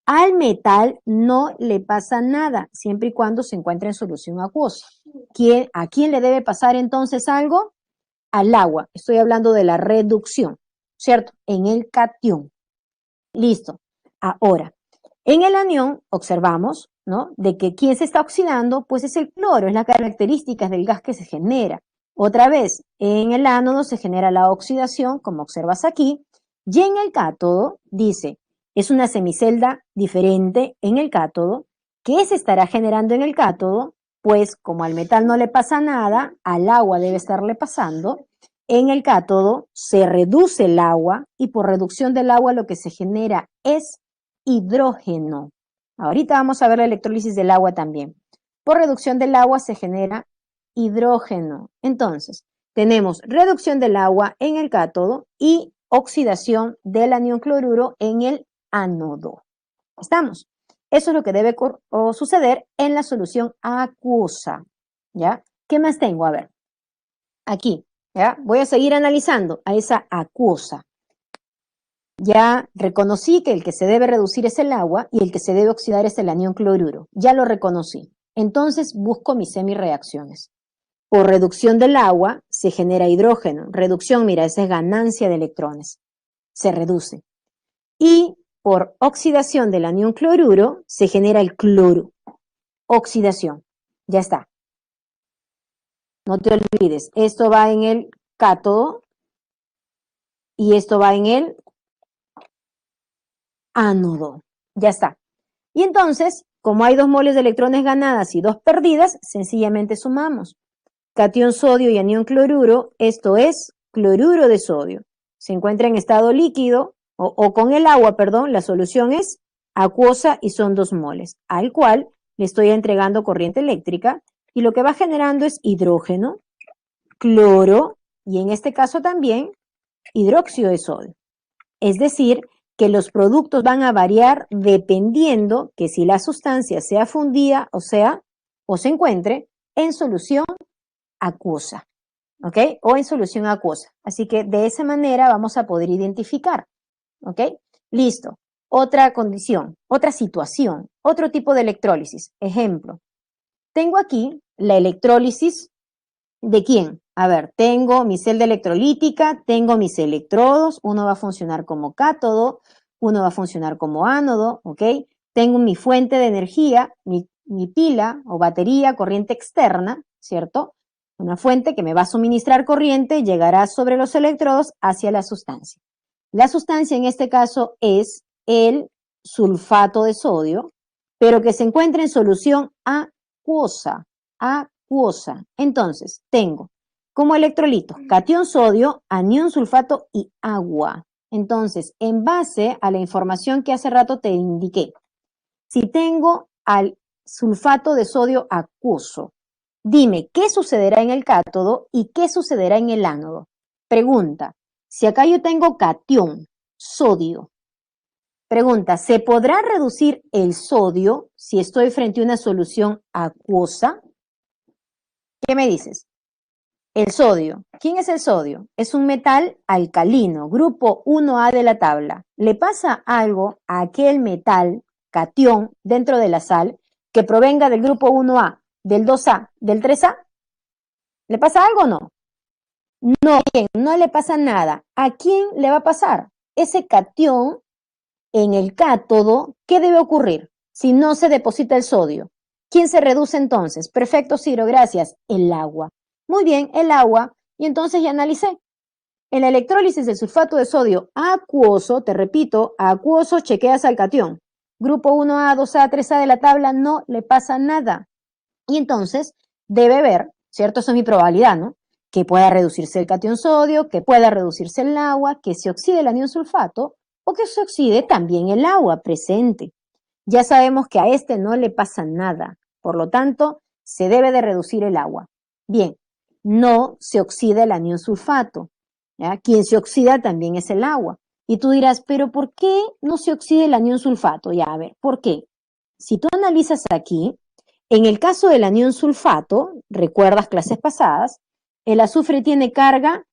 [SPEAKER 1] al metal no le pasa nada, siempre y cuando se encuentre en solución acuosa. ¿A quién le debe pasar entonces algo? Al agua. Estoy hablando de la reducción, ¿cierto? En el catión. Listo. Ahora, en el anión observamos, ¿no? De que ¿quién se está oxidando? Pues es el cloro, es la característica del gas que se genera. Otra vez, en el ánodo se genera la oxidación, como observas aquí, y en el cátodo, dice, es una semicelda diferente en el cátodo. ¿Qué se estará generando en el cátodo? Pues como al metal no le pasa nada, al agua debe estarle pasando. En el cátodo se reduce el agua y por reducción del agua lo que se genera es hidrógeno. Ahorita vamos a ver la electrólisis del agua también. Por reducción del agua se genera hidrógeno. Entonces, tenemos reducción del agua en el cátodo y oxidación del anión cloruro en el ánodo. ¿Estamos? Eso es lo que debe suceder en la solución acuosa. ¿Ya? ¿Qué más tengo? A ver, aquí. ¿Ya? Voy a seguir analizando a esa acuosa. Ya reconocí que el que se debe reducir es el agua y el que se debe oxidar es el anión cloruro. Ya lo reconocí. Entonces busco mis semireacciones. Por reducción del agua se genera hidrógeno. Reducción, mira, esa es ganancia de electrones. Se reduce. Y por oxidación del anión cloruro se genera el cloro. Oxidación. Ya está. No te olvides, esto va en el cátodo y esto va en el ánodo. Ya está. Y entonces, como hay 2 moles de electrones ganadas y 2 perdidas, sencillamente sumamos. Catión sodio y anión cloruro, esto es cloruro de sodio. Se encuentra en estado líquido, o con el agua, perdón, la solución es acuosa y son 2 moles, al cual le estoy entregando corriente eléctrica y lo que va generando es hidrógeno, cloro y en este caso también hidróxido de sodio. Es decir, que los productos van a variar dependiendo que si la sustancia sea fundida, o se encuentre en solución acuosa, ¿ok? O en solución acuosa. Así que de esa manera vamos a poder identificar, ¿ok? Listo. Otra condición, otra situación, otro tipo de electrólisis. Ejemplo, tengo aquí la electrólisis ¿de quién? A ver, tengo mi celda electrolítica, tengo mis electrodos, uno va a funcionar como cátodo, uno va a funcionar como ánodo, ¿ok? Tengo mi fuente de energía, mi pila o batería, corriente externa, ¿cierto? Una fuente que me va a suministrar corriente, llegará sobre los electrodos hacia la sustancia. La sustancia en este caso es el sulfato de sodio, pero que se encuentra en solución acuosa, acuosa. Entonces, tengo como electrolitos catión sodio, anión sulfato y agua. Entonces, en base a la información que hace rato te indiqué, si tengo al sulfato de sodio acuoso, dime qué sucederá en el cátodo y qué sucederá en el ánodo. Pregunta, si acá yo tengo catión, sodio, pregunta, ¿se podrá reducir el sodio si estoy frente a una solución acuosa? ¿Qué me dices? El sodio. ¿Quién es el sodio? Es un metal alcalino, grupo 1A de la tabla. ¿Le pasa algo a aquel metal, catión, dentro de la sal, que provenga del grupo 1A, del 2A, del 3A? ¿Le pasa algo o no? No, bien, no le pasa nada. ¿A quién le va a pasar? Ese catión en el cátodo, ¿qué debe ocurrir si no se deposita el sodio? ¿Quién se reduce entonces? Perfecto, Ciro, gracias. El agua. Muy bien, el agua. Y entonces ya analicé. En la electrólisis del sulfato de sodio acuoso, te repito, acuoso, chequeas al catión. Grupo 1A, 2A, 3A de la tabla, no le pasa nada. Y entonces debe ver, ¿cierto? Eso es mi probabilidad, ¿no? Que pueda reducirse el catión sodio, que pueda reducirse el agua, que se oxide el anión sulfato o que se oxide también el agua presente. Ya sabemos que a este no le pasa nada, por lo tanto, se debe de reducir el agua. Bien, no se oxida el anión sulfato, ¿ya? Quien se oxida también es el agua. Y tú dirás, pero ¿por qué no se oxida el anión sulfato? Ya, a ver, ¿por qué? Si tú analizas aquí, en el caso del anión sulfato, recuerdas clases pasadas, el azufre tiene carga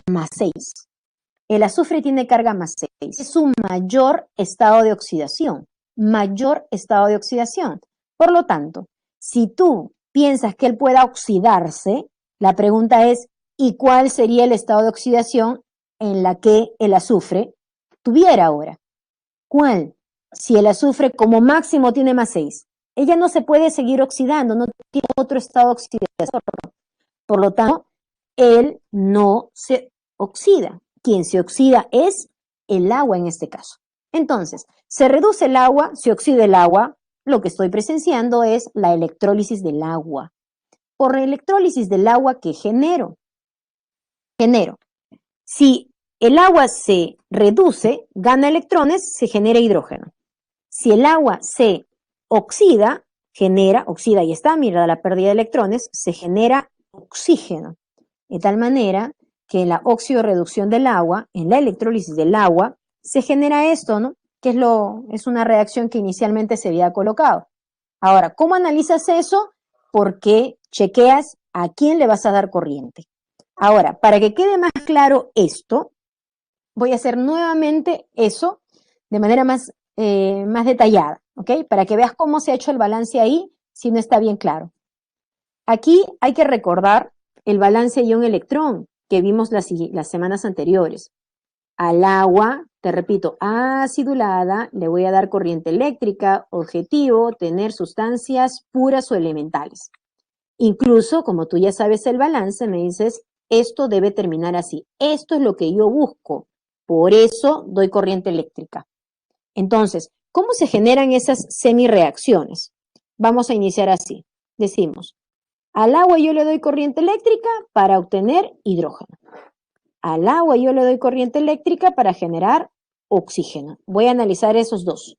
[SPEAKER 1] más 6. El azufre tiene carga más 6. Es un mayor estado de oxidación. Mayor estado de oxidación. Por lo tanto, si tú piensas que él pueda oxidarse, la pregunta es, ¿y cuál sería el estado de oxidación en la que el azufre tuviera ahora? ¿Cuál? Si el azufre como máximo tiene más 6. Ella no se puede seguir oxidando, no tiene otro estado oxidador. Por lo tanto, él no se oxida. Quien se oxida es el agua en este caso. Entonces, se reduce el agua, se oxida el agua. Lo que estoy presenciando es la electrólisis del agua. Por electrólisis del agua, ¿qué genero? Si el agua se reduce, gana electrones, se genera hidrógeno. Si el agua se oxida, oxida y está, mira la pérdida de electrones, se genera oxígeno. De tal manera que en la oxidorreducción del agua, en la electrólisis del agua, se genera esto, ¿no? Que es una reacción que inicialmente se había colocado. Ahora, ¿cómo analizas eso? Porque chequeas a quién le vas a dar corriente. Ahora, para que quede más claro esto, voy a hacer nuevamente eso de manera más detallada, ¿ok? Para que veas cómo se ha hecho el balance ahí, si no está bien claro. Aquí hay que recordar el balance ion-electrón que vimos las semanas anteriores. Al agua, te repito, acidulada, le voy a dar corriente eléctrica, objetivo, tener sustancias puras o elementales. Incluso, como tú ya sabes el balance, me dices, esto debe terminar así. Esto es lo que yo busco, Por eso doy corriente eléctrica. Entonces, ¿cómo se generan esas semireacciones? Vamos a iniciar así. Decimos, al agua yo le doy corriente eléctrica para obtener hidrógeno. Al agua yo le doy corriente eléctrica para generar oxígeno. Voy a analizar esos dos,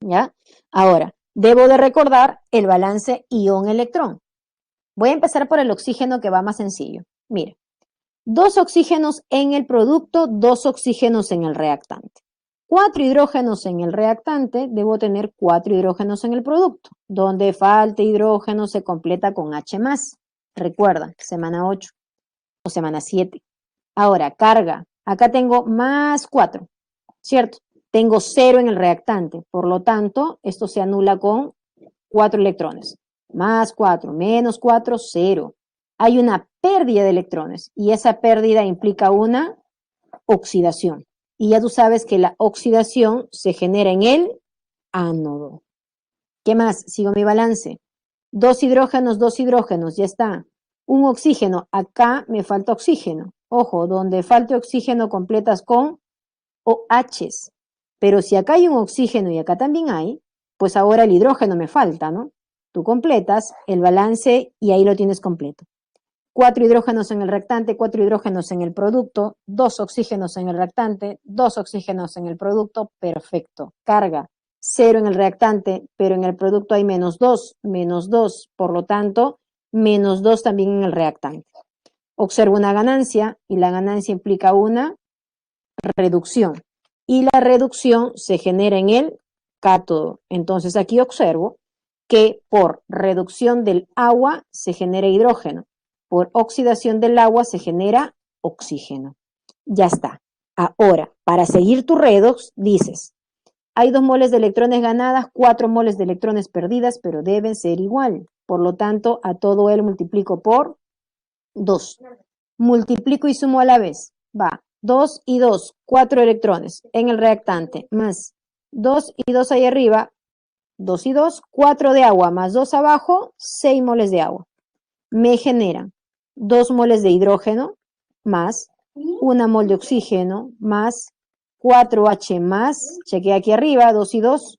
[SPEAKER 1] ¿ya? Ahora, debo de recordar el balance ion-electrón. Voy a empezar por el oxígeno, que va más sencillo. Mire, 2 oxígenos en el producto, 2 oxígenos en el reactante. 4 hidrógenos en el reactante, debo tener 4 hidrógenos en el producto. Donde falte hidrógeno se completa con H+. Recuerda, semana 8 o semana 7. Ahora, carga. Acá tengo más 4, ¿cierto? Tengo 0 en el reactante, por lo tanto, esto se anula con 4 electrones. Más 4, menos 4, 0. Hay una pérdida de electrones y esa pérdida implica una oxidación. Y ya tú sabes que la oxidación se genera en el ánodo. ¿Qué más? Sigo mi balance. 2 hidrógenos, ya está. Un oxígeno, acá me falta oxígeno. Ojo, donde falte oxígeno completas con OHs. Pero si acá hay un oxígeno y acá también hay, pues ahora el hidrógeno me falta, ¿no? Tú completas el balance y ahí lo tienes completo. 4 hidrógenos en el reactante, 4 hidrógenos en el producto, 2 oxígenos en el reactante, 2 oxígenos en el producto, perfecto. Carga, 0 en el reactante, pero en el producto hay menos 2, por lo tanto, menos 2 también en el reactante. Observo una ganancia y la ganancia implica una reducción. Y la reducción se genera en el cátodo. Entonces aquí observo que por reducción del agua se genera hidrógeno. Por oxidación del agua se genera oxígeno. Ya está. Ahora, para seguir tu redox, dices, hay 2 moles de electrones ganadas, 4 moles de electrones perdidas, pero deben ser igual. Por lo tanto, a todo él multiplico por 2. Multiplico y sumo a la vez. Va, 2 y 2, 4 electrones en el reactante, más 2 y 2 ahí arriba, 2 y 2, 4 de agua, más 2 abajo, 6 moles de agua. Me generan 2 moles de hidrógeno, más 1 mol de oxígeno, más 4H más, chequea aquí arriba, 2 y 2,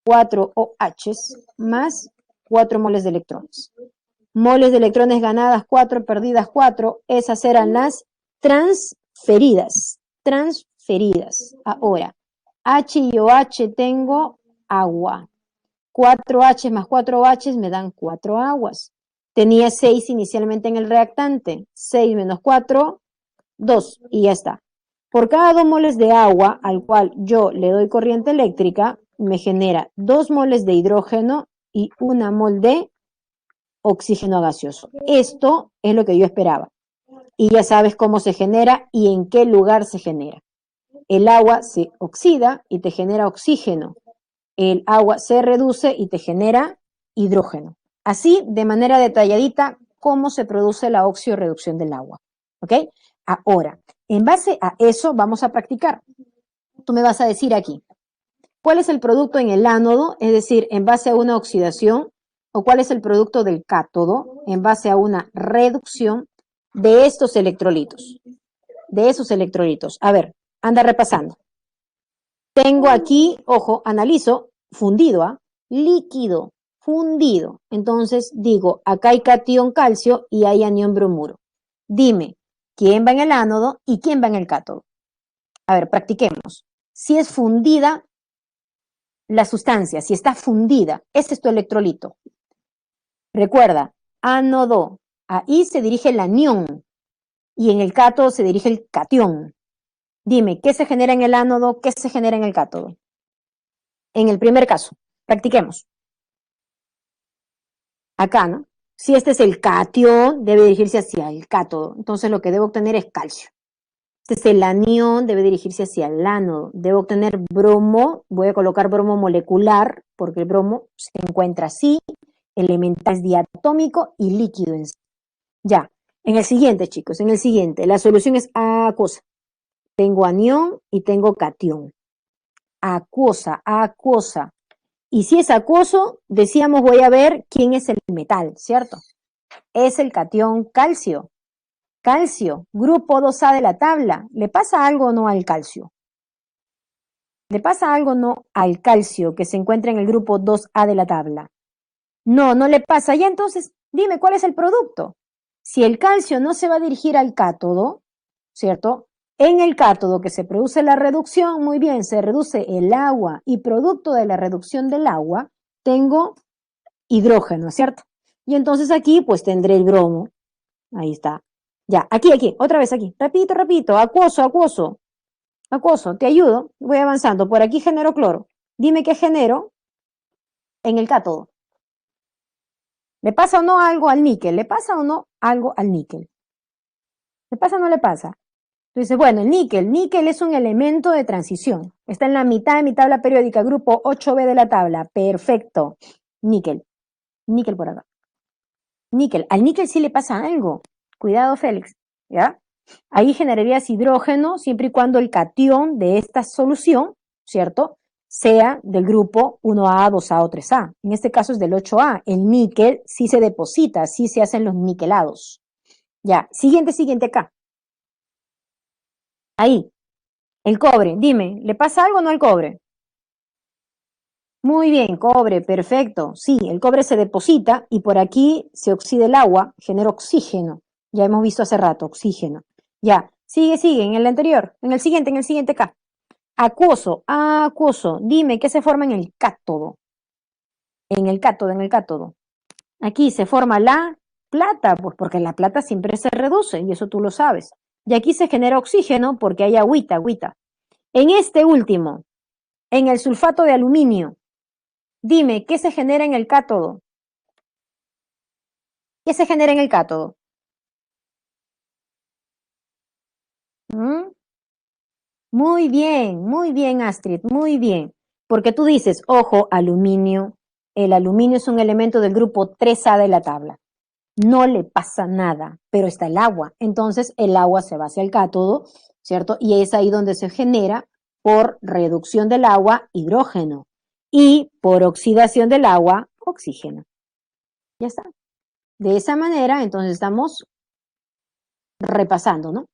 [SPEAKER 1] 4 OHs, más 4 moles de electrones. Moles de electrones ganadas 4, perdidas 4, esas eran las transferidas. Ahora, H y OH tengo agua. 4H más 4H me dan 4 aguas. Tenía 6 inicialmente en el reactante. 6 menos 4, 2. Y ya está. Por cada 2 moles de agua al cual yo le doy corriente eléctrica, me genera 2 moles de hidrógeno y 1 mol de oxígeno gaseoso. Esto es lo que yo esperaba. Y ya sabes cómo se genera y en qué lugar se genera. El agua se oxida y te genera oxígeno. El agua se reduce y te genera hidrógeno. Así, de manera detalladita, cómo se produce la oxidorreducción del agua. ¿Ok? Ahora, en base a eso vamos a practicar. Tú me vas a decir aquí, ¿cuál es el producto en el ánodo? Es decir, en base a una oxidación, o cuál es el producto del cátodo en base a una reducción de estos electrolitos. De esos electrolitos. A ver, anda repasando. Tengo aquí, ojo, analizo, fundido, líquido, fundido. Entonces digo, acá hay catión calcio y hay anión bromuro. Dime, ¿quién va en el ánodo y quién va en el cátodo? A ver, practiquemos. Si es fundida la sustancia, si está fundida, ese es tu electrolito. Recuerda, ánodo, ahí se dirige el anión y en el cátodo se dirige el catión. Dime, ¿qué se genera en el ánodo? ¿Qué se genera en el cátodo? En el primer caso, practiquemos. Acá, ¿no? Si este es el catión, debe dirigirse hacia el cátodo. Entonces lo que debo obtener es calcio. Este es el anión, debe dirigirse hacia el ánodo. Debo obtener bromo, voy a colocar bromo molecular, porque el bromo se encuentra así, elemental, es diatómico y líquido en sí. Ya, en el siguiente, chicos, en el siguiente, la solución es acuosa. Tengo anión y tengo catión. Acuosa. Y si es acuoso, decíamos, voy a ver quién es el metal, ¿cierto? Es el catión calcio. Calcio, grupo 2A de la tabla. ¿Le pasa algo o no al calcio? ¿Le pasa algo o no al calcio que se encuentra en el grupo 2A de la tabla? No, no le pasa. Ya entonces, dime, ¿cuál es el producto? Si el calcio no se va a dirigir al cátodo, ¿cierto? En el cátodo que se produce la reducción, muy bien, se reduce el agua y producto de la reducción del agua, tengo hidrógeno, ¿cierto? Y entonces aquí pues tendré el bromo. Ahí está. Ya, aquí, otra vez aquí. Repito, acuoso, te ayudo. Voy avanzando. Por aquí genero cloro. Dime qué genero en el cátodo. ¿Le pasa o no algo al níquel? ¿Le pasa o no algo al níquel? ¿Le pasa o no le pasa? Entonces, bueno, el níquel es un elemento de transición. Está en la mitad de mi tabla periódica, grupo 8B de la tabla. Perfecto. Níquel por acá. Níquel. Al níquel sí le pasa algo. Cuidado, Félix. ¿Ya? Ahí generarías hidrógeno siempre y cuando el catión de esta solución, ¿cierto?, sea del grupo 1A, 2A o 3A. En este caso es del 8A. El níquel sí se deposita, sí se hacen los niquelados. Ya, siguiente acá. Ahí, el cobre. Dime, ¿le pasa algo o no al cobre? Muy bien, cobre, perfecto. Sí, el cobre se deposita y por aquí se oxida el agua, genera oxígeno. Ya hemos visto hace rato, oxígeno. Ya, sigue, en el anterior, en el siguiente acá. Acuoso. Dime, ¿qué se forma en el cátodo? En el cátodo. Aquí se forma la plata, pues porque la plata siempre se reduce y eso tú lo sabes. Y aquí se genera oxígeno porque hay agüita. En este último, en el sulfato de aluminio, dime, ¿qué se genera en el cátodo? ¿Qué se genera en el cátodo? ¿Mm? Muy bien, Astrid, muy bien. Porque tú dices, ojo, aluminio. El aluminio es un elemento del grupo 3A de la tabla. No le pasa nada, pero está el agua. Entonces el agua se va hacia el cátodo, ¿cierto? Y es ahí donde se genera, por reducción del agua, hidrógeno. Y por oxidación del agua, oxígeno. Ya está. De esa manera, entonces estamos repasando, ¿no?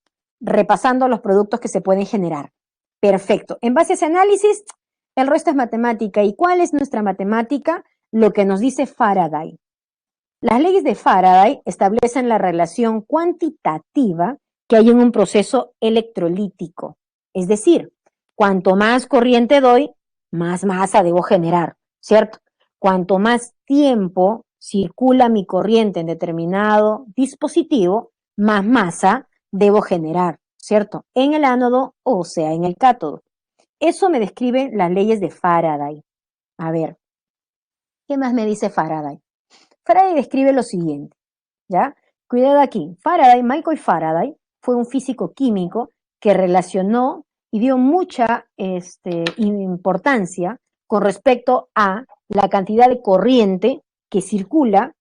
[SPEAKER 1] Repasando los productos que se pueden generar. Perfecto. En base a ese análisis, el resto es matemática. ¿Y cuál es nuestra matemática? Lo que nos dice Faraday. Las leyes de Faraday establecen la relación cuantitativa que hay en un proceso electrolítico. Es decir, cuanto más corriente doy, más masa debo generar, ¿cierto? Cuanto más tiempo circula mi corriente en determinado dispositivo, más masa debo generar, ¿cierto? En el ánodo, o sea, en el cátodo. Eso me describen las leyes de Faraday. A ver, ¿qué más me dice Faraday? Faraday describe lo siguiente, ¿ya? Cuidado aquí. Michael Faraday, fue un físico químico que relacionó y dio mucha importancia con respecto a la cantidad de corriente que circula,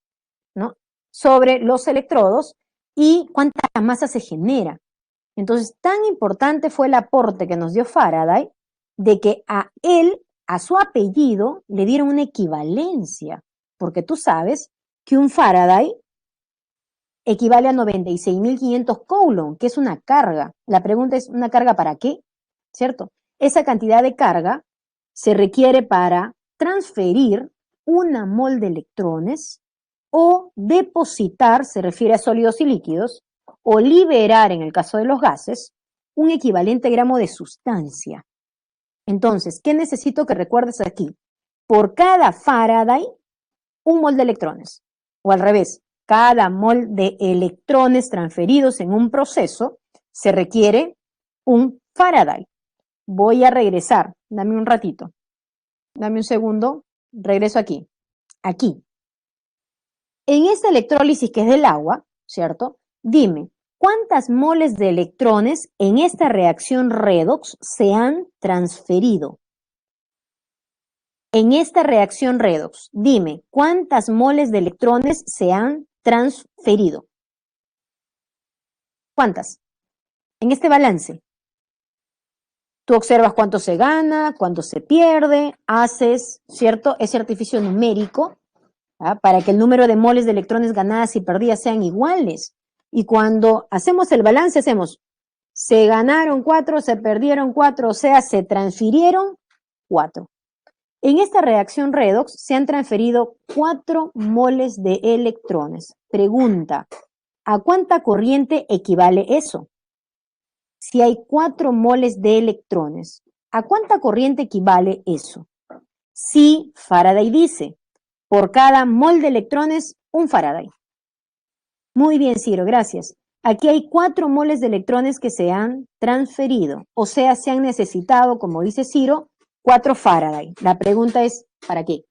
[SPEAKER 1] ¿no?, sobre los electrodos y cuánta masa se genera. Entonces, tan importante fue el aporte que nos dio Faraday de que a él, a su apellido, le dieron una equivalencia, porque tú sabes que un Faraday equivale a 96.500 Coulomb, que es una carga. La pregunta es, ¿una carga para qué? ¿Cierto? Esa cantidad de carga se requiere para transferir una mol de electrones o depositar, se refiere a sólidos y líquidos, o liberar, en el caso de los gases, un equivalente gramo de sustancia. Entonces, ¿qué necesito que recuerdes aquí? Por cada Faraday, un mol de electrones. O al revés, cada mol de electrones transferidos en un proceso se requiere un Faraday. Voy a regresar, dame un ratito, dame un segundo, regreso aquí. En esta electrólisis que es del agua, ¿cierto? Dime, ¿cuántas moles de electrones en esta reacción redox se han transferido? En esta reacción redox, dime, ¿cuántas moles de electrones se han transferido? ¿Cuántas? En este balance. Tú observas cuánto se gana, cuánto se pierde, haces, ¿cierto?, ese artificio numérico, ¿ah?, para que el número de moles de electrones ganadas y perdidas sean iguales. Y cuando hacemos el balance, hacemos, se ganaron 4, se perdieron 4, o sea, se transfirieron 4. En esta reacción redox se han transferido 4 moles de electrones. Pregunta, ¿a cuánta corriente equivale eso? Si hay 4 moles de electrones, ¿a cuánta corriente equivale eso? Si Faraday dice, por cada mol de electrones, un Faraday. Muy bien, Ciro, gracias. Aquí hay 4 moles de electrones que se han transferido, o sea, se han necesitado, como dice Ciro, 4 Faraday. La pregunta es, ¿para qué?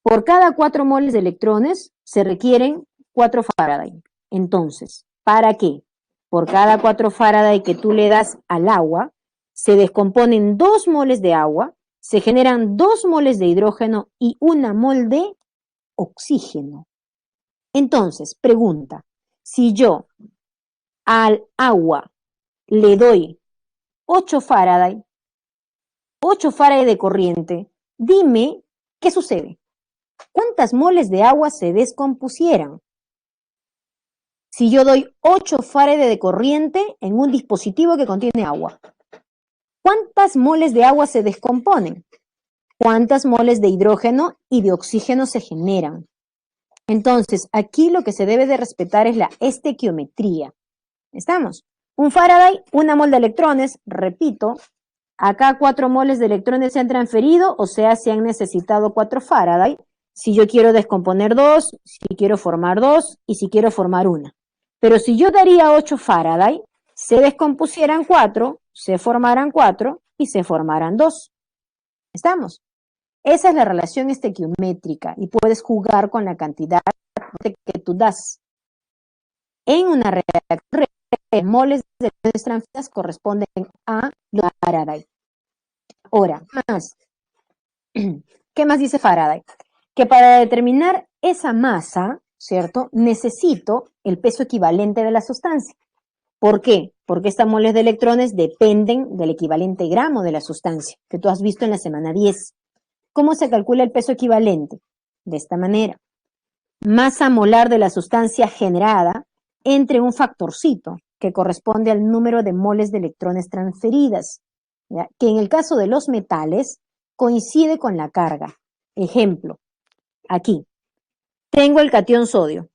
[SPEAKER 1] Por cada 4 moles de electrones se requieren 4 Faraday. Entonces, ¿para qué? Por cada 4 Faraday que tú le das al agua, se descomponen 2 moles de agua, se generan 2 moles de hidrógeno y 1 mol de oxígeno. Entonces, pregunta, si yo al agua le doy 8 Faraday de corriente, dime, ¿qué sucede? ¿Cuántas moles de agua se descompusieran? Si yo doy 8 Faraday de corriente en un dispositivo que contiene agua, ¿cuántas moles de agua se descomponen? ¿Cuántas moles de hidrógeno y de oxígeno se generan? Entonces, aquí lo que se debe de respetar es la estequiometría. ¿Estamos? Un Faraday, 1 mol de electrones, repito, acá 4 moles de electrones se han transferido, o sea, se han necesitado 4 Faraday. Si yo quiero descomponer 2, si quiero formar 2 y si quiero formar 1. Pero si yo daría 8 Faraday, se descompusieran 4, se formaran 4 y se formaran 2. ¿Estamos? Esa es la relación estequiométrica y puedes jugar con la cantidad que tú das. En una reacción, moles de electrones transferidas corresponden a los Faraday. Ahora, ¿qué más dice Faraday? Que para determinar esa masa, ¿cierto? Necesito el peso equivalente de la sustancia. ¿Por qué? Porque estas moles de electrones dependen del equivalente gramo de la sustancia, que tú has visto en la semana 10. ¿Cómo se calcula el peso equivalente? De esta manera. Masa molar de la sustancia generada entre un factorcito, que corresponde al número de moles de electrones transferidas, ¿ya? Que en el caso de los metales coincide con la carga. Ejemplo, aquí, tengo el catión sodio.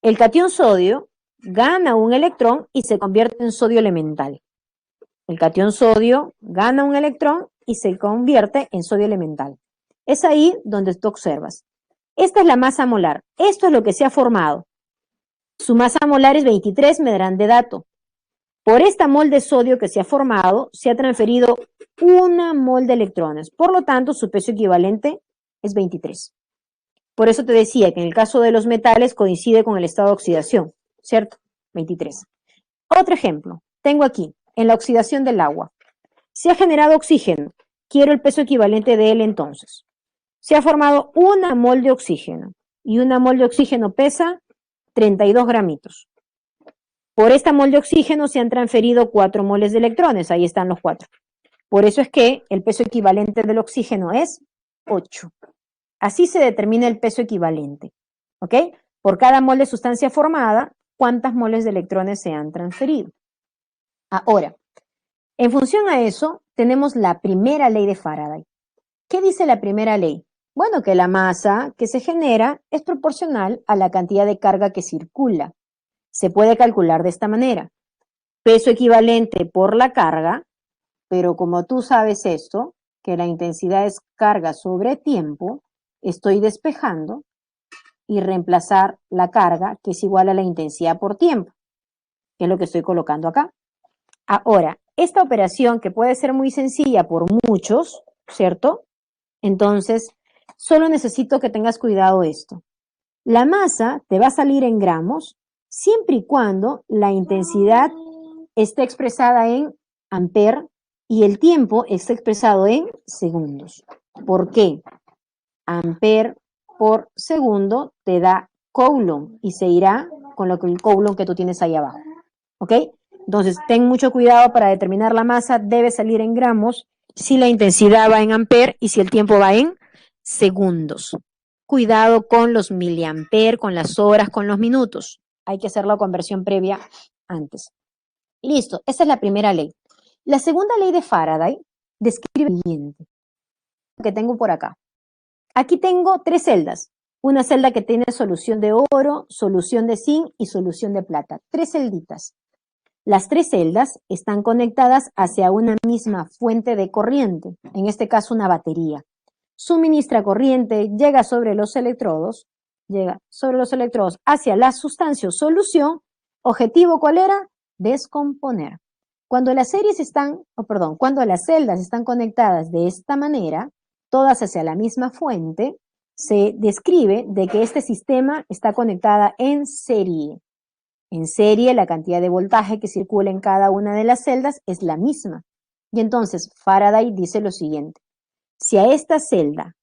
[SPEAKER 1] El catión sodio gana un electrón y se convierte en sodio elemental. El catión sodio gana un electrón y se convierte en sodio elemental. Es ahí donde tú observas. Esta es la masa molar. Esto es lo que se ha formado. Su masa molar es 23, me darán de dato. Por esta mol de sodio que se ha formado, se ha transferido 1 mol de electrones. Por lo tanto, su peso equivalente es 23. Por eso te decía que en el caso de los metales coincide con el estado de oxidación, ¿cierto? 23. Otro ejemplo. Tengo aquí, en la oxidación del agua. Se ha generado oxígeno. Quiero el peso equivalente de él entonces. Se ha formado 1 mol de oxígeno. Y 1 mol de oxígeno pesa 32 gramitos. Por esta mol de oxígeno se han transferido 4 moles de electrones. Ahí están los 4. Por eso es que el peso equivalente del oxígeno es 8. Así se determina el peso equivalente. ¿Ok? Por cada mol de sustancia formada, ¿cuántas moles de electrones se han transferido? Ahora, en función a eso, tenemos la primera ley de Faraday. ¿Qué dice la primera ley? Bueno, que la masa que se genera es proporcional a la cantidad de carga que circula. Se puede calcular de esta manera. Peso equivalente por la carga, pero como tú sabes esto, que la intensidad es carga sobre tiempo, estoy despejando y reemplazar la carga, que es igual a la intensidad por tiempo, que es lo que estoy colocando acá. Ahora, esta operación que puede ser muy sencilla por muchos, ¿cierto? Entonces, solo necesito que tengas cuidado esto. La masa te va a salir en gramos siempre y cuando la intensidad esté expresada en amper y el tiempo esté expresado en segundos. ¿Por qué? Amper por segundo te da coulomb y se irá con lo que el coulomb que tú tienes ahí abajo. ¿Ok? Entonces, ten mucho cuidado para determinar la masa, debe salir en gramos si la intensidad va en amper y si el tiempo va en segundos. Cuidado con los miliamper, con las horas, con los minutos. hay que hacer la conversión previa antes. Listo, esa es la primera ley. La segunda ley de Faraday describe lo siguiente, que tengo por acá. Aquí tengo 3 celdas. Una celda que tiene solución de oro, solución de zinc y solución de plata. 3 celditas. Las 3 celdas están conectadas hacia una misma fuente de corriente, en este caso una batería. Suministra corriente, llega sobre los electrodos hacia la sustancia o solución. ¿Objetivo cuál era? Descomponer. Cuando las celdas están conectadas de esta manera, todas hacia la misma fuente, se describe de que este sistema está conectada en serie. En serie, la cantidad de voltaje que circula en cada una de las celdas es la misma. Y entonces Faraday dice lo siguiente: si a esta celda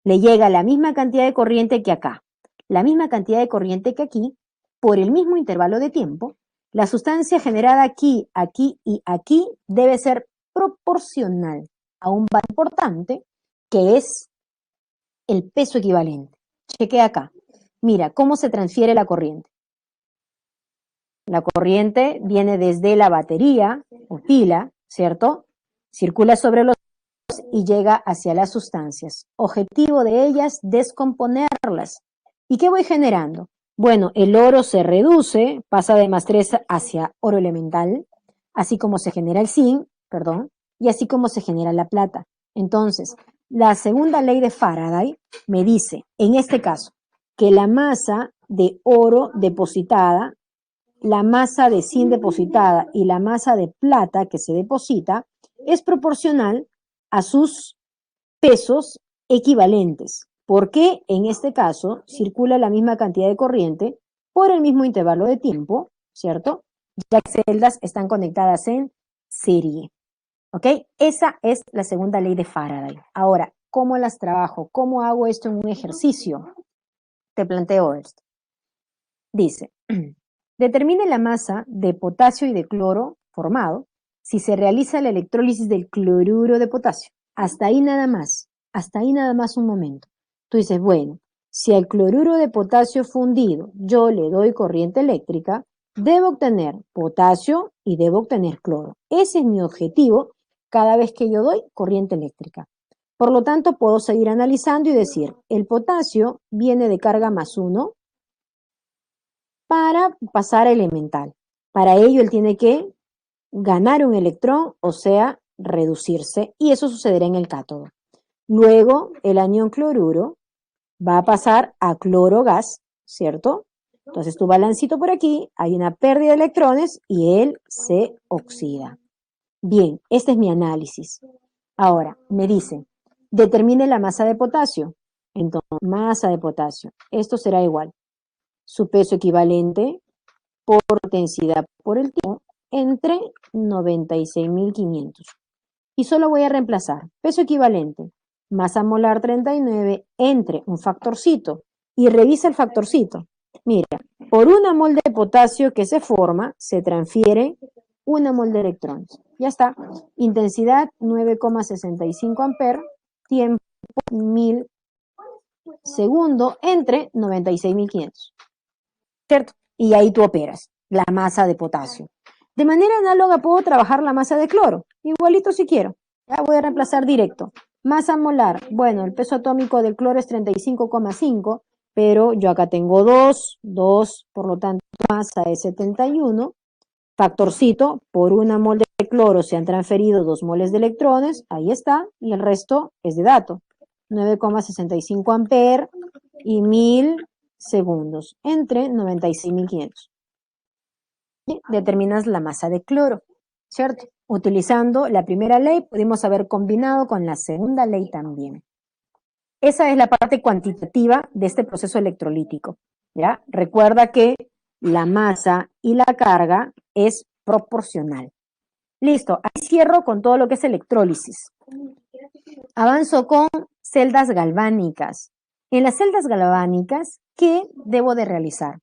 [SPEAKER 1] le llega la misma cantidad de corriente que acá, la misma cantidad de corriente que aquí, por el mismo intervalo de tiempo, la sustancia generada aquí, aquí y aquí debe ser proporcional a un valor importante que es el peso equivalente. Chequea acá. Mira cómo se transfiere la corriente. La corriente viene desde la batería o pila, ¿cierto? Circula sobre los y llega hacia las sustancias. Objetivo de ellas, descomponerlas. ¿Y qué voy generando? Bueno, el oro se reduce, pasa de +3 hacia oro elemental, así como se genera el zinc, y así como se genera la plata. Entonces, la segunda ley de Faraday me dice, en este caso, que la masa de oro depositada, la masa de zinc depositada y la masa de plata que se deposita es proporcional a sus pesos equivalentes, porque en este caso circula la misma cantidad de corriente por el mismo intervalo de tiempo, ¿cierto? Ya que celdas están conectadas en serie, ¿ok? Esa es la segunda ley de Faraday. Ahora, ¿cómo las trabajo? ¿Cómo hago esto en un ejercicio? Te planteo esto. Dice, determine la masa de potasio y de cloro formado si se realiza la electrólisis del cloruro de potasio. Hasta ahí nada más un momento. Tú dices, bueno, si al cloruro de potasio fundido yo le doy corriente eléctrica, debo obtener potasio y debo obtener cloro. Ese es mi objetivo cada vez que yo doy corriente eléctrica. Por lo tanto, puedo seguir analizando y decir, el potasio viene de carga +1 para pasar a elemental. Para ello, él tiene que ganar un electrón, o sea, reducirse, y eso sucederá en el cátodo. Luego, el anión cloruro va a pasar a cloro gas, ¿cierto? Entonces, tu balancito por aquí, hay una pérdida de electrones y él se oxida. Bien, este es mi análisis. Ahora, me dicen, determine la masa de potasio. Entonces, masa de potasio. Esto será igual. Su peso equivalente por densidad por el tiempo entre 96.500. Y solo voy a reemplazar peso equivalente, masa molar 39 entre un factorcito. Y revisa el factorcito. Mira, por 1 mol de potasio que se forma, se transfiere 1 mol de electrones. Ya está. Intensidad 9,65 amperes, tiempo 1000 segundos entre 96.500. ¿Cierto? Y ahí tú operas la masa de potasio. De manera análoga puedo trabajar la masa de cloro, igualito si quiero. Ya voy a reemplazar directo. Masa molar, bueno, el peso atómico del cloro es 35,5, pero yo acá tengo 2, por lo tanto masa es 71. Factorcito, por 1 mol de cloro se han transferido 2 moles de electrones, ahí está, y el resto es de dato. 9,65 amperes y 1000 segundos entre 96.500. Determinas la masa de cloro, ¿cierto? Utilizando la primera ley, pudimos haber combinado con la segunda ley también. Esa es la parte cuantitativa de este proceso electrolítico, ¿ya? Recuerda que la masa y la carga es proporcional. Listo, ahí cierro con todo lo que es electrólisis. Avanzo con celdas galvánicas. En las celdas galvánicas, ¿qué debo de realizar?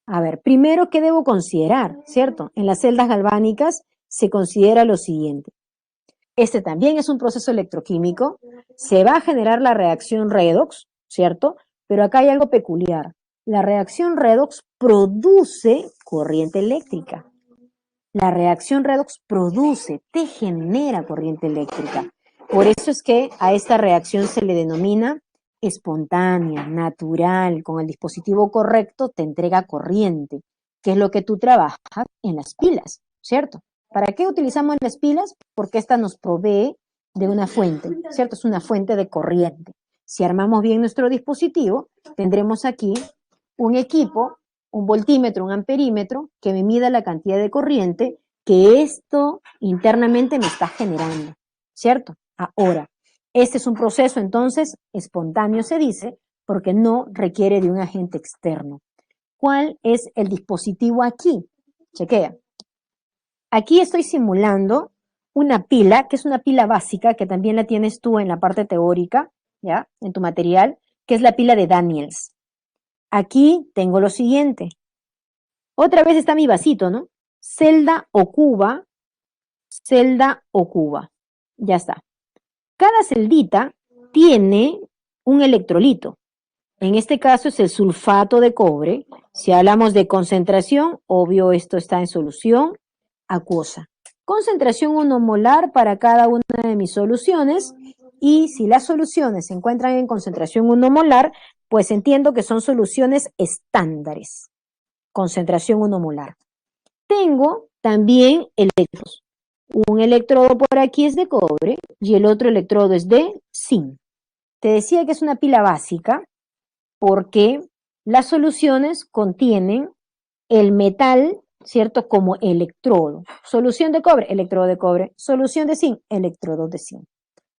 [SPEAKER 1] A ver, primero, ¿qué debo considerar? ¿Cierto? En las celdas galvánicas se considera lo siguiente. Este también es un proceso electroquímico. Se va a generar la reacción redox, ¿cierto? Pero acá hay algo peculiar. La reacción redox produce corriente eléctrica. La reacción redox te genera corriente eléctrica. Por eso es que a esta reacción se le denomina espontánea, natural, con el dispositivo correcto te entrega corriente, que es lo que tú trabajas en las pilas, ¿cierto? ¿Para qué utilizamos las pilas? Porque esta nos provee de una fuente, ¿cierto? Es una fuente de corriente. Si armamos bien nuestro dispositivo, tendremos aquí un equipo, un voltímetro, un amperímetro, que me mida la cantidad de corriente que esto internamente me está generando, ¿cierto? Ahora, este es un proceso entonces espontáneo, se dice, porque no requiere de un agente externo. ¿Cuál es el dispositivo aquí? Chequea. Aquí estoy simulando una pila, que es una pila básica, que también la tienes tú en la parte teórica, ¿ya? En tu material, que es la pila de Daniels. Aquí tengo lo siguiente. Otra vez está mi vasito, ¿no? Celda o cuba, ya está. Cada celdita tiene un electrolito. En este caso es el sulfato de cobre. Si hablamos de concentración, obvio esto está en solución acuosa. Concentración 1 molar para cada una de mis soluciones. Y si las soluciones se encuentran en concentración 1 molar, pues entiendo que son soluciones estándares. Concentración 1 molar. Tengo también electrodos. Un electrodo por aquí es de cobre y el otro electrodo es de zinc. Te decía que es una pila básica porque las soluciones contienen el metal, ¿cierto? Como electrodo. Solución de cobre, electrodo de cobre. Solución de zinc, electrodo de zinc.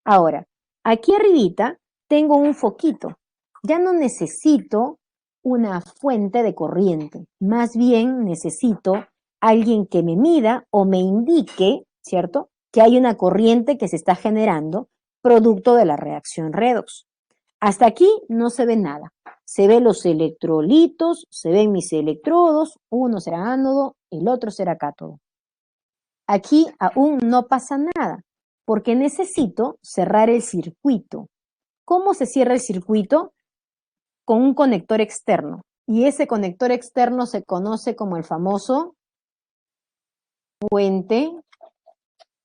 [SPEAKER 1] Ahora, aquí arribita tengo un foquito. Ya no necesito una fuente de corriente. Más bien necesito alguien que me mida o me indique, ¿cierto? Que hay una corriente que se está generando producto de la reacción redox. Hasta aquí no se ve nada. Se ven los electrolitos, se ven mis electrodos, uno será ánodo, el otro será cátodo. Aquí aún no pasa nada, porque necesito cerrar el circuito. ¿Cómo se cierra el circuito? Con un conector externo. Y ese conector externo se conoce como el famoso puente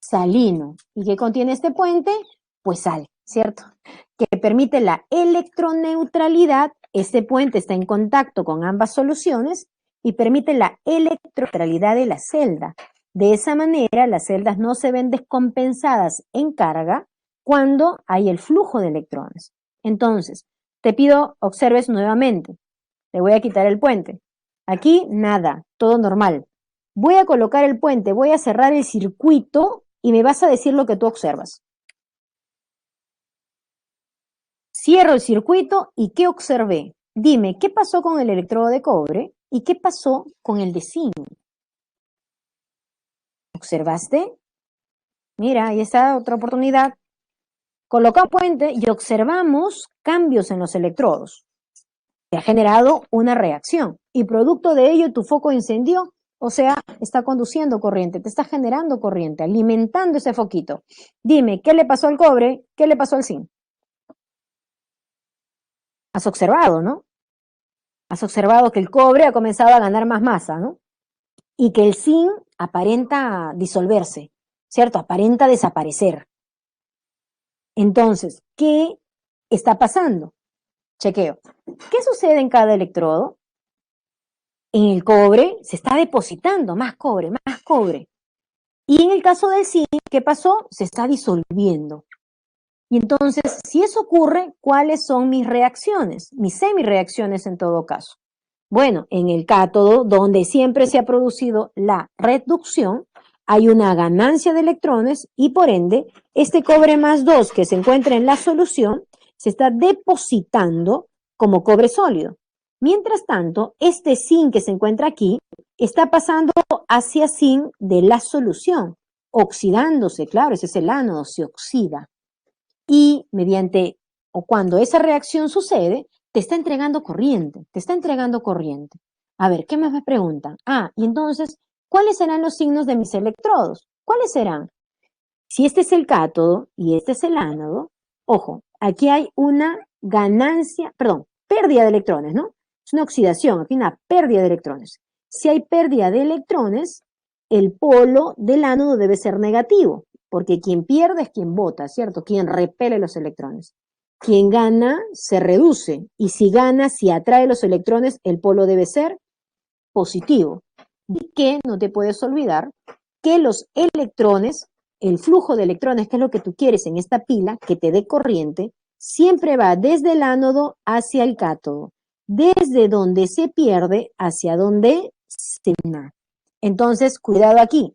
[SPEAKER 1] salino. ¿Y qué contiene este puente? Pues sal, ¿cierto? Que permite la electroneutralidad. Este puente está en contacto con ambas soluciones y permite la electroneutralidad de la celda. De esa manera, las celdas no se ven descompensadas en carga cuando hay el flujo de electrones. Entonces, te pido observes nuevamente. Le voy a quitar el puente. Aquí nada, todo normal. Voy a colocar el puente, voy a cerrar el circuito y me vas a decir lo que tú observas. Cierro el circuito y ¿qué observé? Dime, ¿qué pasó con el electrodo de cobre y qué pasó con el de zinc? ¿Observaste? Mira, ahí está otra oportunidad. Coloca un puente y observamos cambios en los electrodos. Se ha generado una reacción y producto de ello tu foco incendió, o sea, está conduciendo corriente, te está generando corriente, alimentando ese foquito. Dime, ¿qué le pasó al cobre? ¿Qué le pasó al zinc? Has observado, ¿no? Has observado que el cobre ha comenzado a ganar más masa, ¿no? Y que el zinc aparenta disolverse, ¿cierto? Aparenta desaparecer. Entonces, ¿qué está pasando? Chequeo. ¿Qué sucede en cada electrodo? En el cobre se está depositando más cobre, más cobre. Y en el caso del zinc, ¿qué pasó? Se está disolviendo. Y entonces, si eso ocurre, ¿cuáles son mis reacciones? Mis semireacciones en todo caso. Bueno, en el cátodo, donde siempre se ha producido la reducción, hay una ganancia de electrones y por ende, este cobre más 2 que se encuentra en la solución se está depositando como cobre sólido. Mientras tanto, este zinc que se encuentra aquí está pasando hacia zinc de la solución, oxidándose, claro, ese es el ánodo, se oxida. Y mediante, o cuando esa reacción sucede, te está entregando corriente, te está entregando corriente. A ver, ¿qué más me preguntan? Ah, y entonces, ¿cuáles serán los signos de mis electrodos? ¿Cuáles serán? Si este es el cátodo y este es el ánodo, ojo, aquí hay una ganancia, perdón, pérdida de electrones, ¿no? Es una oxidación, aquí una pérdida de electrones. Si hay pérdida de electrones, el polo del ánodo debe ser negativo, porque quien pierde es quien bota, ¿cierto? Quien repele los electrones. Quien gana se reduce, y si gana, si atrae los electrones, el polo debe ser positivo. Y que no te puedes olvidar que los electrones, el flujo de electrones, que es lo que tú quieres en esta pila, que te dé corriente, siempre va desde el ánodo hacia el cátodo, desde donde se pierde hacia donde se gana. Entonces, cuidado aquí.